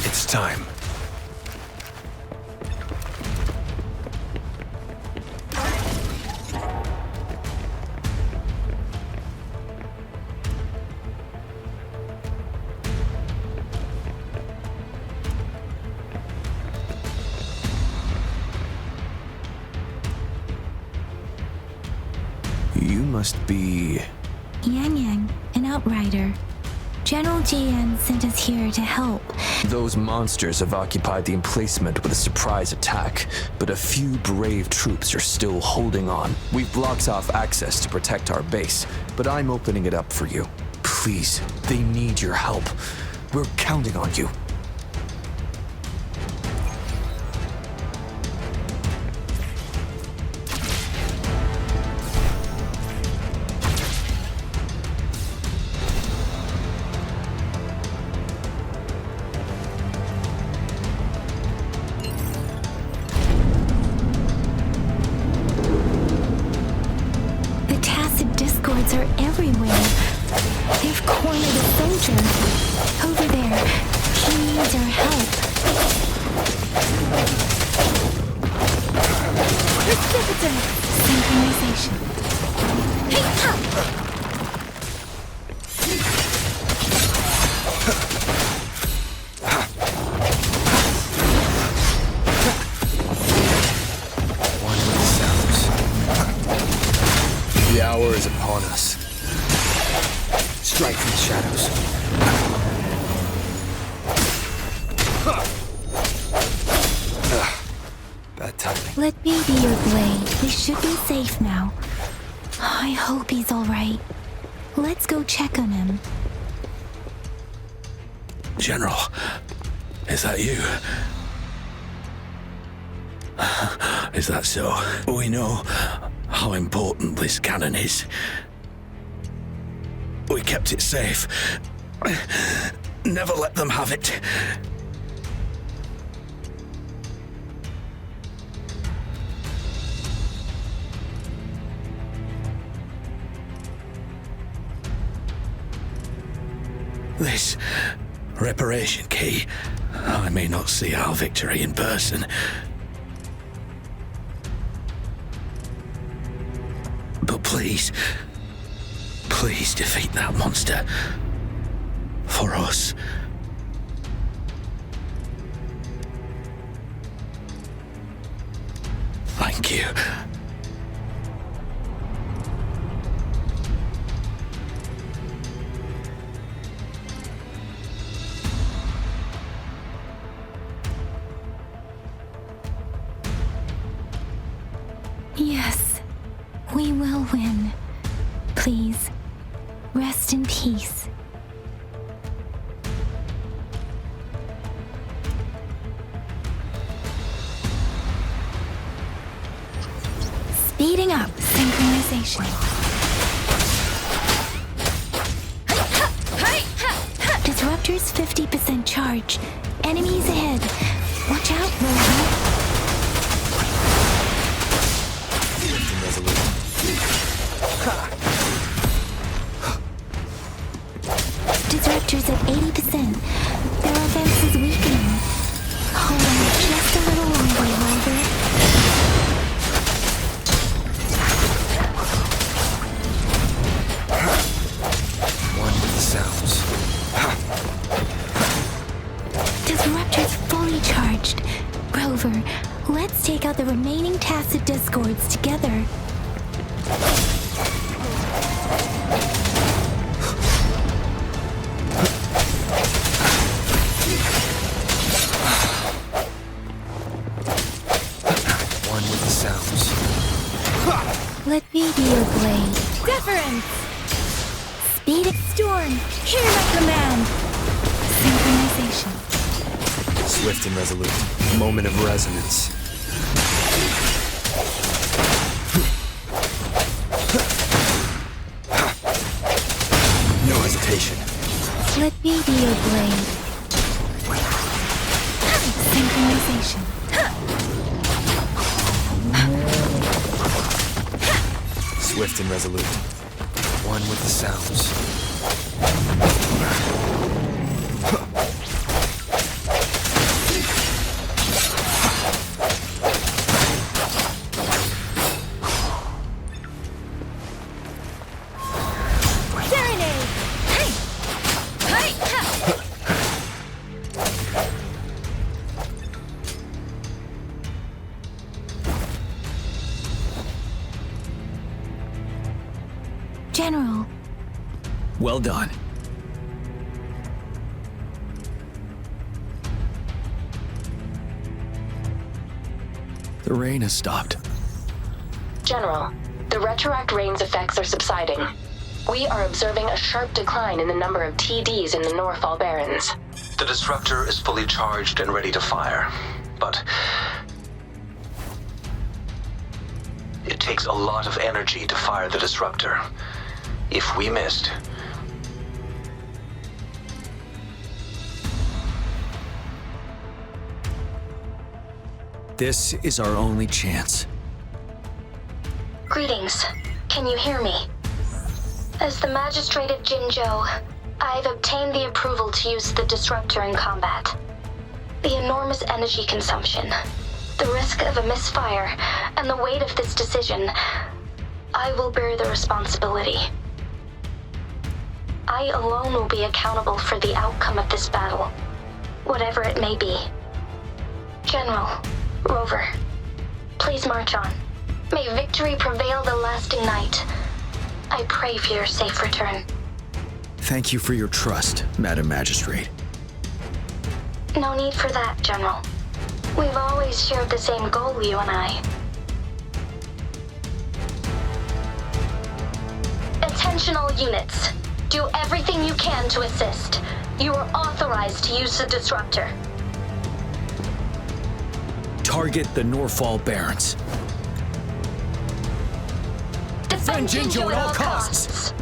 It's time. You must be... Yang Yang, an outrider. General Jian sent us here to help. Those monsters have occupied the emplacement with a surprise attack, but a few brave troops are still holding on. We've blocked off access to protect our base, but I'm opening it up for you. Please, they need your help. We're counting on you. Are everywhere. They've cornered a soldier. Over there. He needs our help. Precipitate! Synchronization. One with the sounds. The hour is upon us. Strike from the shadows. Bad timing. Let me be your blade. We should be safe now. I hope he's all right. Let's go check on him. General, is that you? Is that so? We know how important this cannon is. We kept it safe. Never let them have it. This reparation key, I may not see our victory in person, but please defeat that monster. For us. Thank you. Yes, we will win. Please, rest in peace. Speeding up synchronization. Disruptor's 50% charge. Enemies ahead. Watch out, Rover. Disruptor's at 80%. Their offense is weakening. Hold on just a little longer, Rover. One with the sounds. Disruptor's fully charged. Rover, let's take out the remaining tacit discords together. One with the sounds. Let me be your blade. Deference! Speed storm! Hear my command! Synchronization. Swift and resolute. Moment of resonance. No hesitation. Let me be your blade. Synchronization. Swift and resolute. One with the sounds. Serenade! Hey! Hey! Ha! General. Well done. The rain has stopped. General, the retroact rain's effects are subsiding. We are observing a sharp decline in the number of TDs in the Norfall Barrens. The disruptor is fully charged and ready to fire, but it takes a lot of energy to fire the disruptor. If we missed, This is our only chance. Greetings. Can you hear me? As the Magistrate of Jinzhou, I've obtained the approval to use the disruptor in combat. The enormous energy consumption, the risk of a misfire, and the weight of this decision, I will bear the responsibility. I alone will be accountable for the outcome of this battle, whatever it may be. General, Rover, please march on. May victory prevail the lasting night. I pray for your safe return. Thank you for your trust, Madam Magistrate. No need for that, General. We've always shared the same goal, you and I. Attention all units. Do everything you can to assist. You are authorized to use the disruptor. Target the Norfall Barrens. Defend Jinzhou at all costs.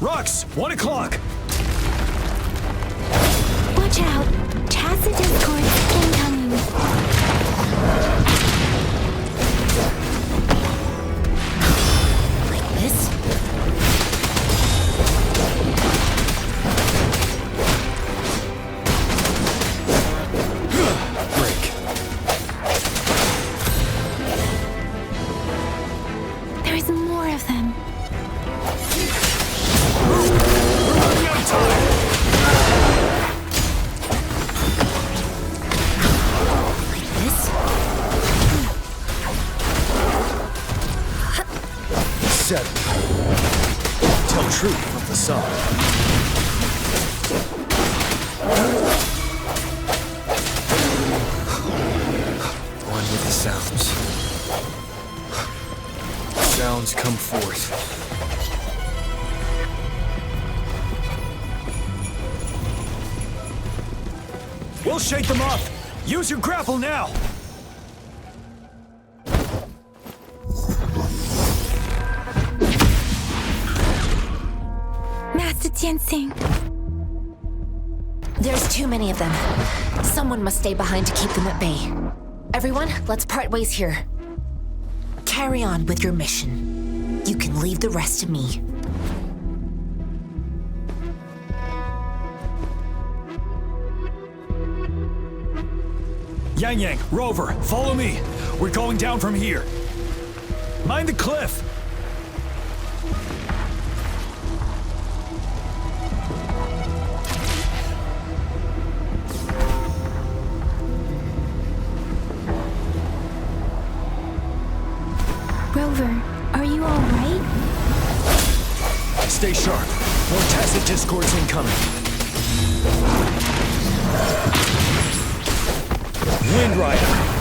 Rux, 1 o'clock! Watch out! Tacit discourse incoming. Like this? Break. There is more of them. Set. Tell truth from the song. One with the sounds. Sounds come forth. We'll shake them off! Use your grapple now! Master Tianxing, There's too many of them. Someone must stay behind to keep them at bay. Everyone, let's part ways here. Carry on with your mission. You can leave the rest to me. Yang, Rover, follow me. We're going down from here. Mind the cliff. Rover, are you all right? Stay sharp. More tacit discords incoming. Wind Rider.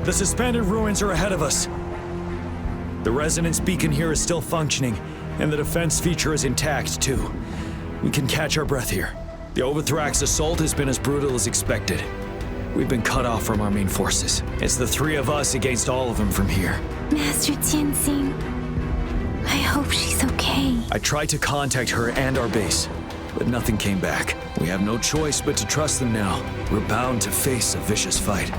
The suspended ruins are ahead of us. The resonance beacon here is still functioning, and the defense feature is intact, too. We can catch our breath here. The Overthrax assault has been as brutal as expected. We've been cut off from our main forces. It's the three of us against all of them from here. Master Tianxing, I hope she's okay. I tried to contact her and our base, but nothing came back. We have no choice but to trust them now. We're bound to face a vicious fight.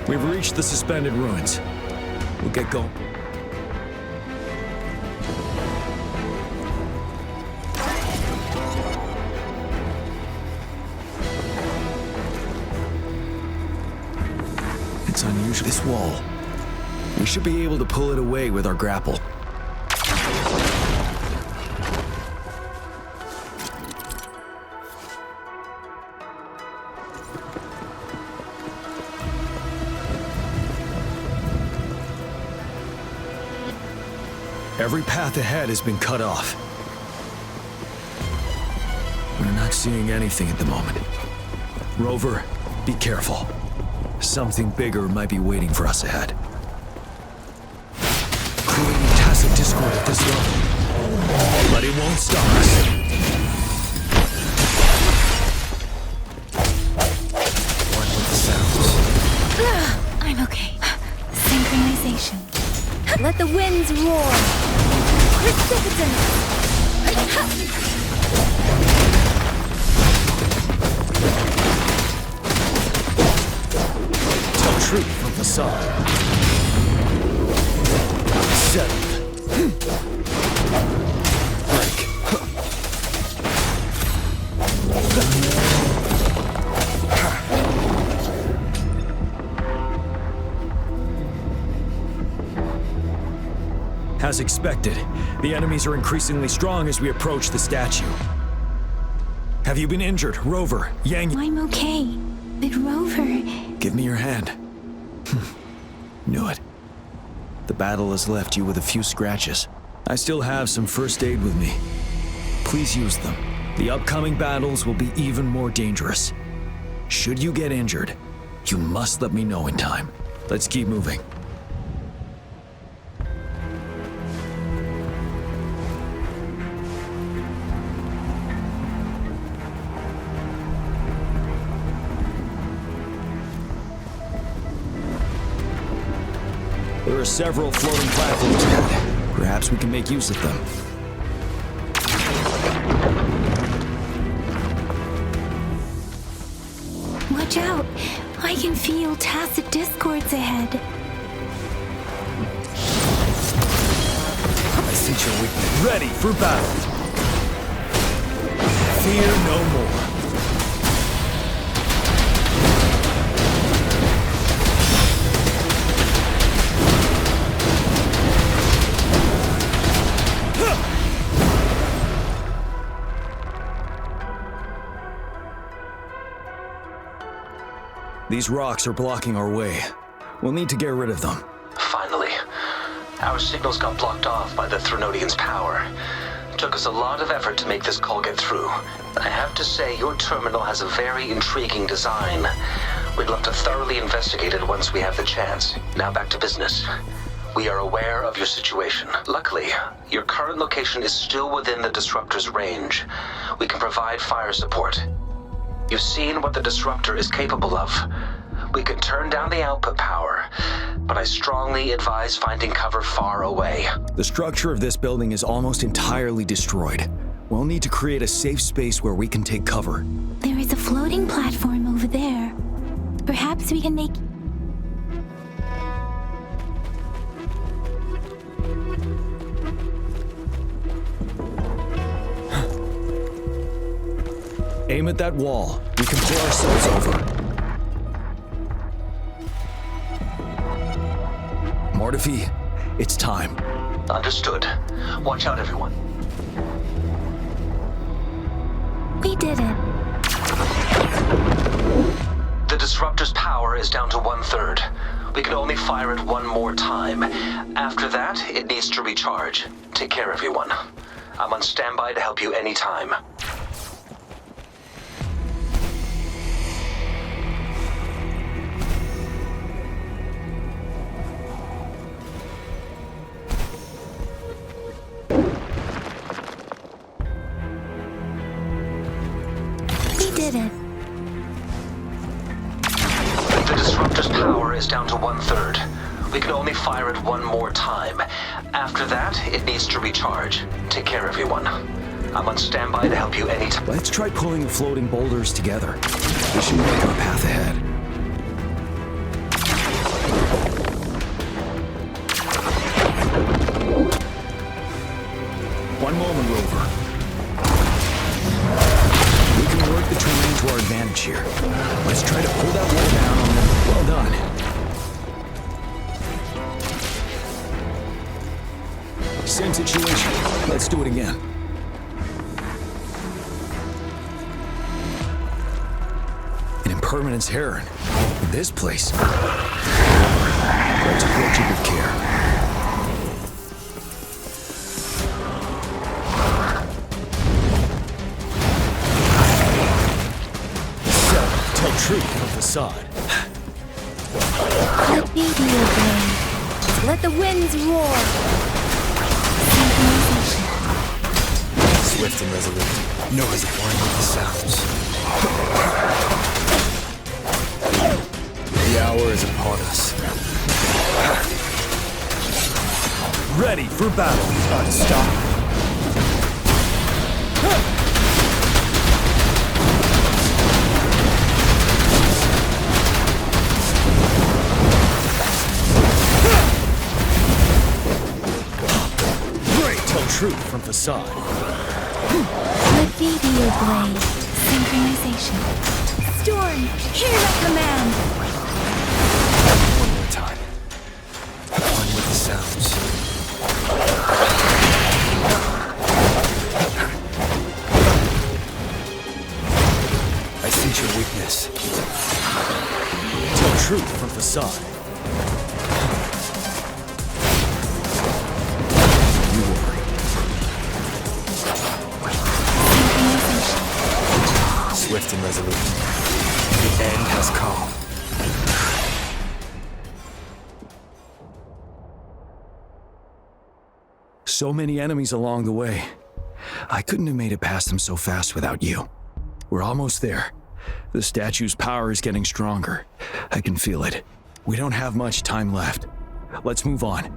We've reached the suspended ruins. We'll get going. It's unusual. This wall. We should be able to pull it away with our grapple. Every path ahead has been cut off. We're not seeing anything at the moment. Rover, be careful. Something bigger might be waiting for us ahead. Creating tacit discord at this level. But it won't stop us. One with the sounds. I'm okay. Synchronization. Let the winds roar. Precipitance. Tell truth from facade. Settled. Break. As expected, the enemies are increasingly strong as we approach the statue. Have you been injured, Rover? Yang? I'm okay, but Rover... Give me your hand. Knew it. The battle has left you with a few scratches. I still have some first aid with me. Please use them. The upcoming battles will be even more dangerous. Should you get injured, you must let me know in time. Let's keep moving. There are several floating platforms ahead. Perhaps we can make use of them. Watch out! I can feel tacit discords ahead. I sense your weakness. Ready for battle. Fear no more. These rocks are blocking our way. We'll need to get rid of them. Finally. Our signals got blocked off by the Threnodians' power. Took us a lot of effort to make this call get through. I have to say, your terminal has a very intriguing design. We'd love to thoroughly investigate it once we have the chance. Now back to business. We are aware of your situation. Luckily, your current location is still within the Disruptor's range. We can provide fire support. You've seen what the Disruptor is capable of. We can turn down the output power, but I strongly advise finding cover far away. The structure of this building is almost entirely destroyed. We'll need to create a safe space where we can take cover. There is a floating platform over there. Perhaps we can make... Aim at that wall. We can pull ourselves over. Mortefi, it's time. Understood. Watch out, everyone. We did it. The Disruptor's power is down to 1/3. We can only fire it one more time. After that, it needs to recharge. Take care, everyone. I'm on standby to help you anytime. The Disruptor's power is down to 1/3. We can only fire it one more time. After that, it needs to recharge. Take care, everyone. I'm on standby to help you anytime. Let's try pulling the floating boulders together. This should make our path ahead. One moment, Rover. We can work the terrain to our advantage here. Let's try to pull that wall down on them. Well done. Same situation. Let's do it again. An impermanence heron. In this place. Let's approach it with care. Truth from facade. Let me be your blade. Let the winds roar. Swift and resolute. No hesitating with the sounds. The hour is upon us. Ready for battle. Unstoppable. Truth from facade. Let me be your blade. Synchronization. Storm, hear the command. One more time. One with the sounds. I sense your weakness. Tell truth from facade. Swift and resolute. The end has come. So many enemies along the way. I couldn't have made it past them so fast without you. We're almost there. The statue's power is getting stronger. I can feel it. We don't have much time left. Let's move on.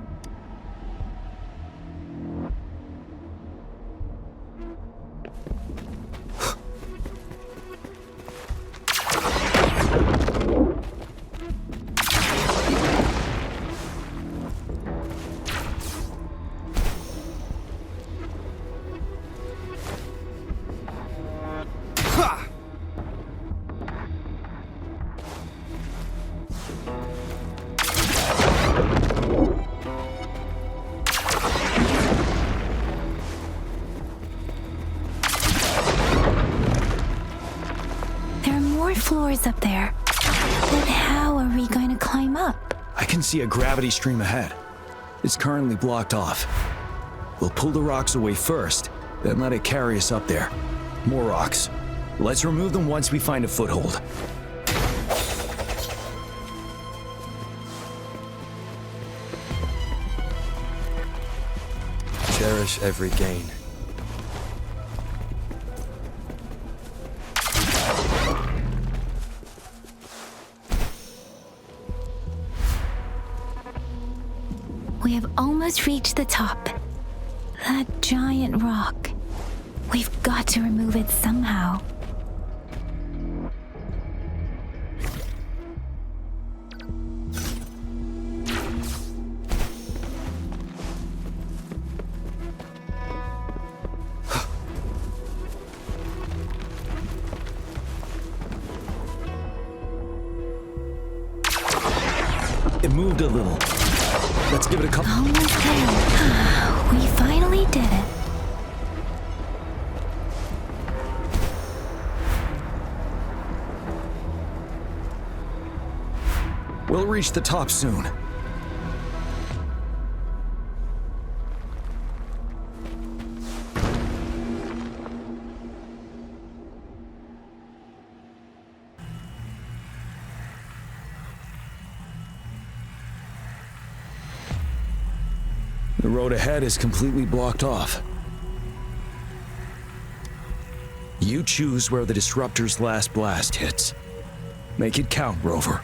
Floors up there. But how are we going to climb up? I can see a gravity stream ahead. It's currently blocked off. We'll pull the rocks away first, then let it carry us up there. More rocks. Let's remove them once we find a foothold. cherish every gain. We have almost reached the top. That giant rock. We've got to remove it somehow. It moved a little. Let's give it a couple. Almost there. We finally did it. We'll reach the top soon. The road ahead is completely blocked off. You choose where the Disruptor's last blast hits. Make it count, Rover.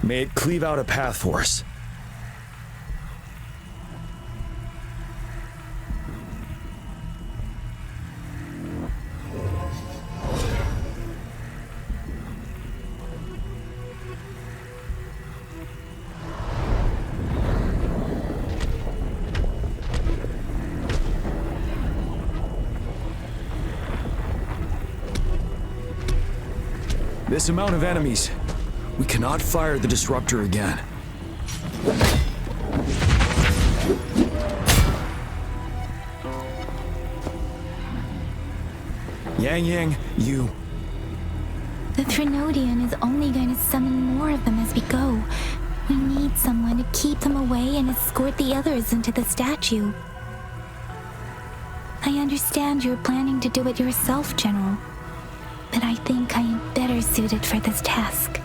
May it cleave out a path for us. This amount of enemies, we cannot fire the Disruptor again. Yang, you... The Threnodian is only going to summon more of them as we go. We need someone to keep them away and escort the others into the statue. I understand you're planning to do it yourself, General. But I think I am better suited for this task.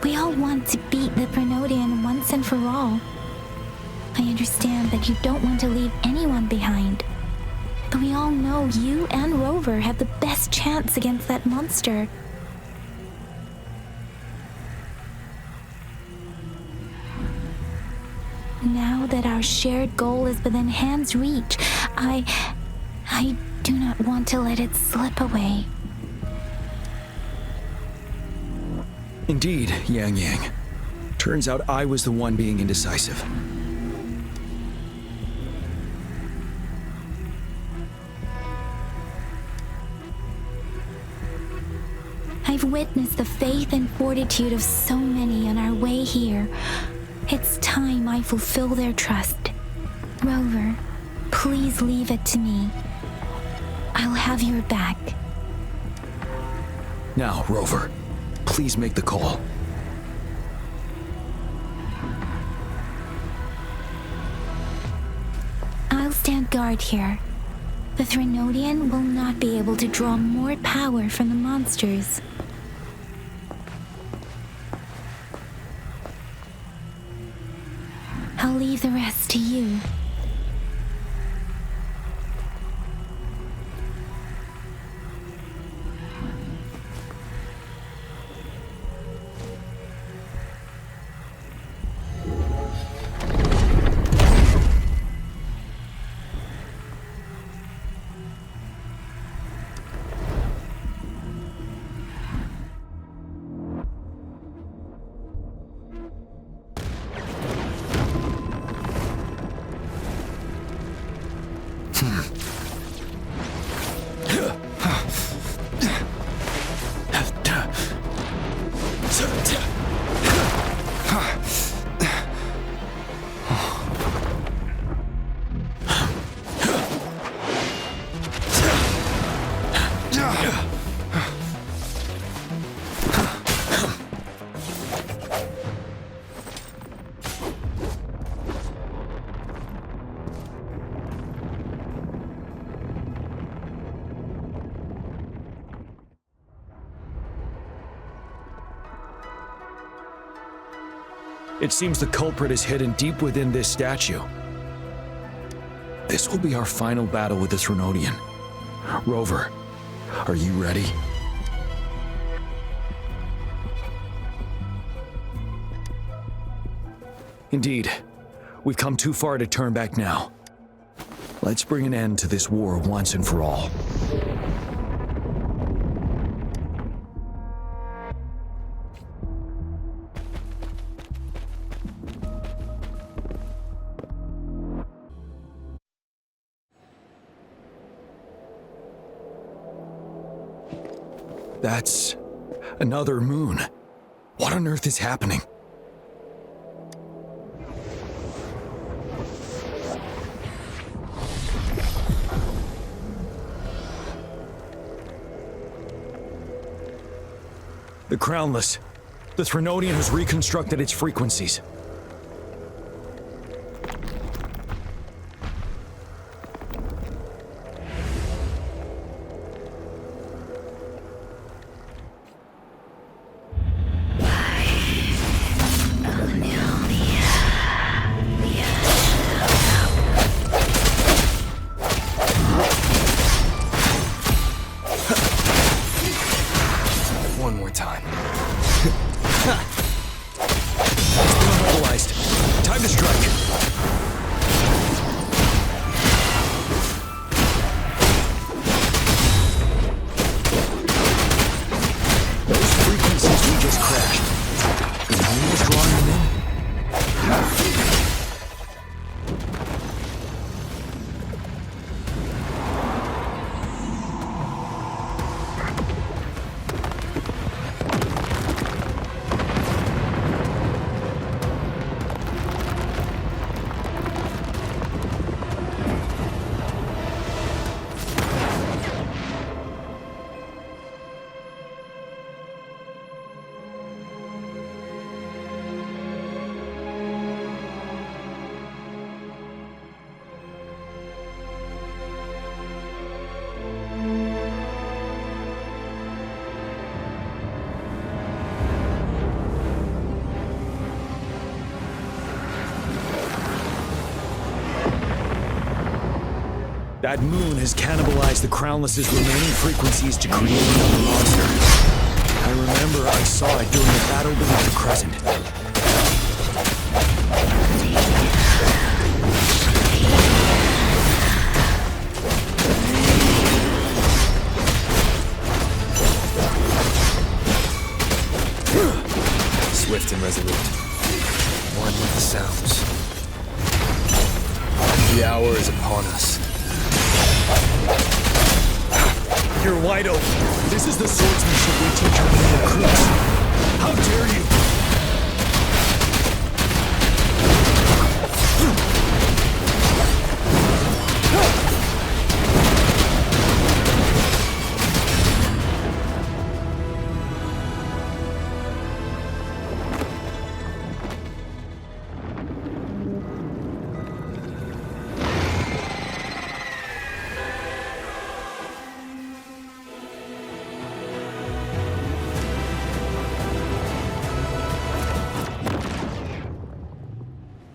We all want to beat the Threnodian once and for all. I understand that you don't want to leave anyone behind. But we all know you and Rover have the best chance against that monster. Now that our shared goal is within hand's reach, I do not want to let it slip away. Indeed, Yang. Turns out I was the one being indecisive. I've witnessed the faith and fortitude of so many on our way here. It's time I fulfill their trust. Rover, please leave it to me. I'll have your back. Now, Rover, please make the call. I'll stand guard here. The Threnodian will not be able to draw more power from the monsters. I'll leave the rest to you. It seems the culprit is hidden deep within this statue. This will be our final battle with this Rhenodian. Rover, are you ready? Indeed. We've come too far to turn back now. Let's bring an end to this war once and for all. That's another moon. What on earth is happening? The Crownless. The Rhenodian has reconstructed its frequencies. One more time. It's been immobilized. Time to strike. Those frequencies we just crashed. Is moon was drawing them in? That moon has cannibalized the Crownless's remaining frequencies to create another monster. I remember I saw it during the battle beneath the Crescent. Swift and resolute. One with the sounds. The hour is upon us. You're wide open. This is the swordsmanship we teach our new recruits. How dare you!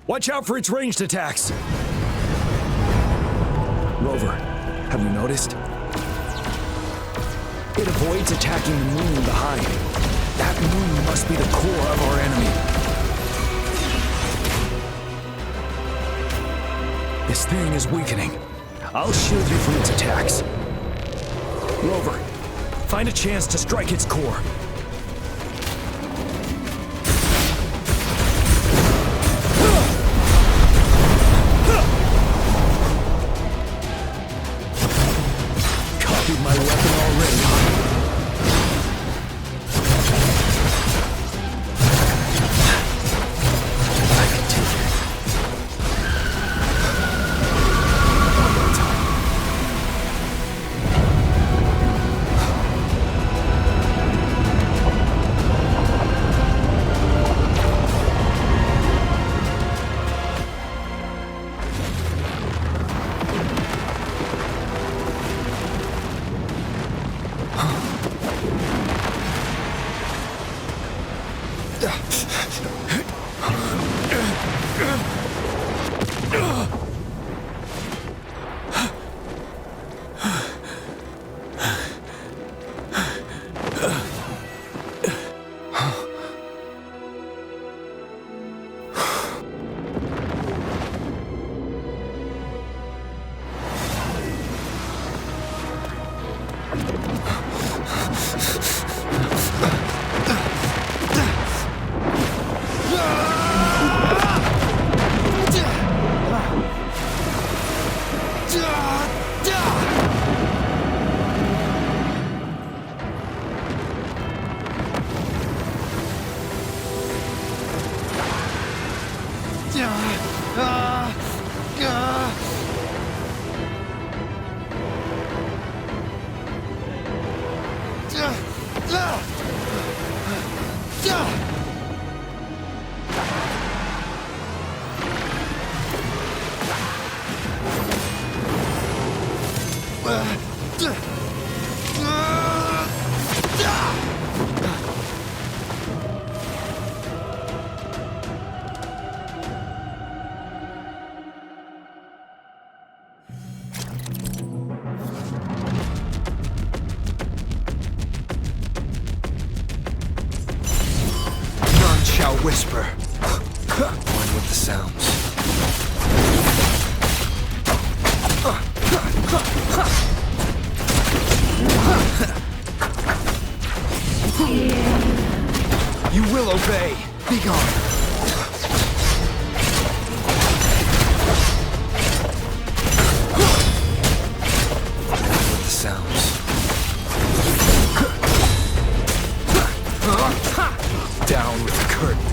Watch out for its ranged attacks! Rover, have you noticed? It avoids attacking the moon behind. That moon must be the core of our enemy. This thing is weakening. I'll shield you from its attacks. Rover, find a chance to strike its core. My weapon already. I can take it. One more time. Whisper. One with the sounds. You will obey. Be gone. With the sounds. Down with the curtain.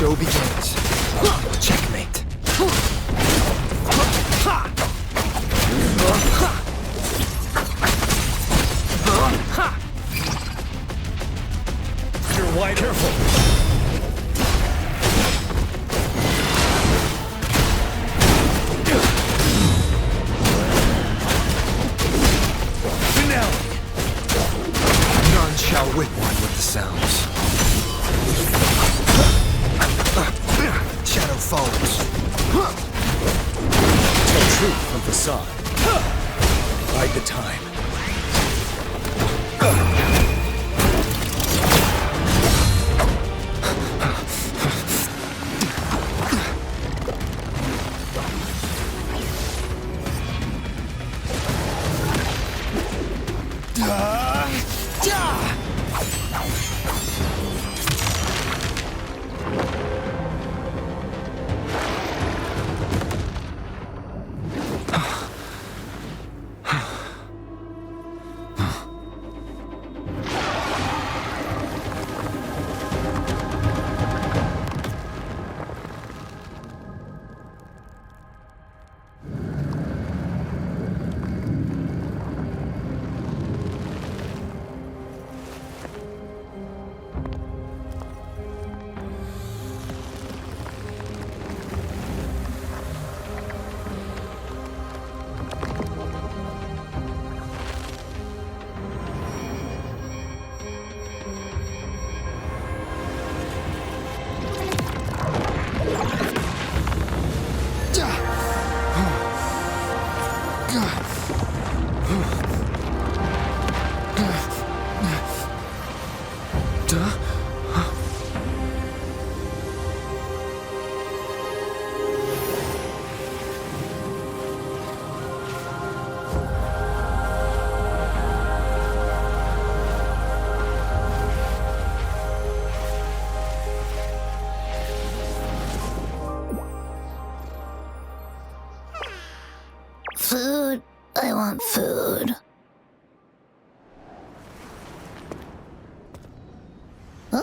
Show begins. Checkmate. You're wide. Careful. Finale. None shall whip one with the sounds. Shadow falls. Tell truth from facade. Bide the time. Food. I want food. Huh?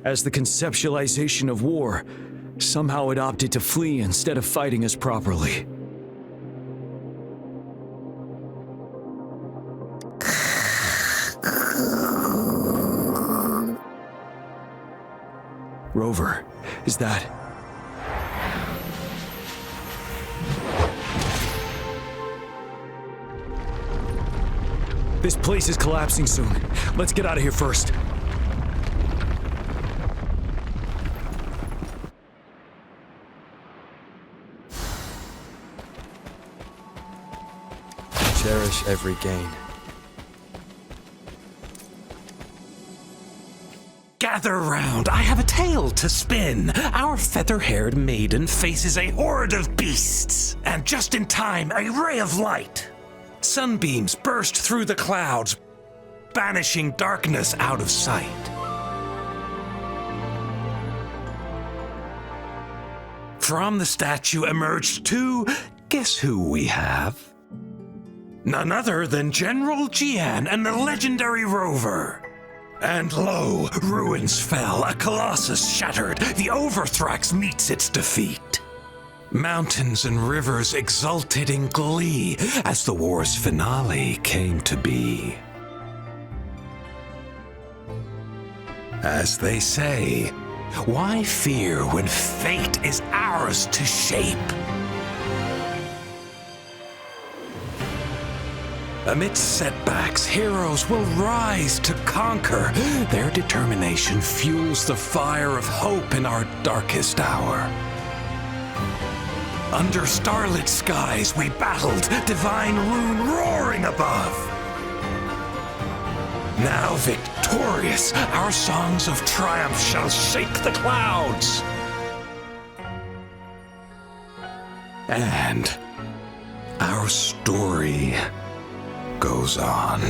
As the conceptualization of war, somehow it opted to flee instead of fighting us properly. Rover, is that... This place is collapsing soon. Let's get out of here first. Cherish every gain. Gather round, I have a tale to spin. Our feather-haired maiden faces a horde of beasts. And just in time, a ray of light. Sunbeams burst through the clouds, banishing darkness out of sight. From the statue emerged two, guess who we have? None other than General Jian and the legendary Rover. And lo, ruins fell, a colossus shattered, the Overthrax meets its defeat. Mountains and rivers exulted in glee as the war's finale came to be. As they say, why fear when fate is ours to shape? Amidst setbacks, heroes will rise to conquer. Their determination fuels the fire of hope in our darkest hour. Under starlit skies we battled, divine rune roaring above. Now victorious, our songs of triumph shall shake the clouds. And our story goes on.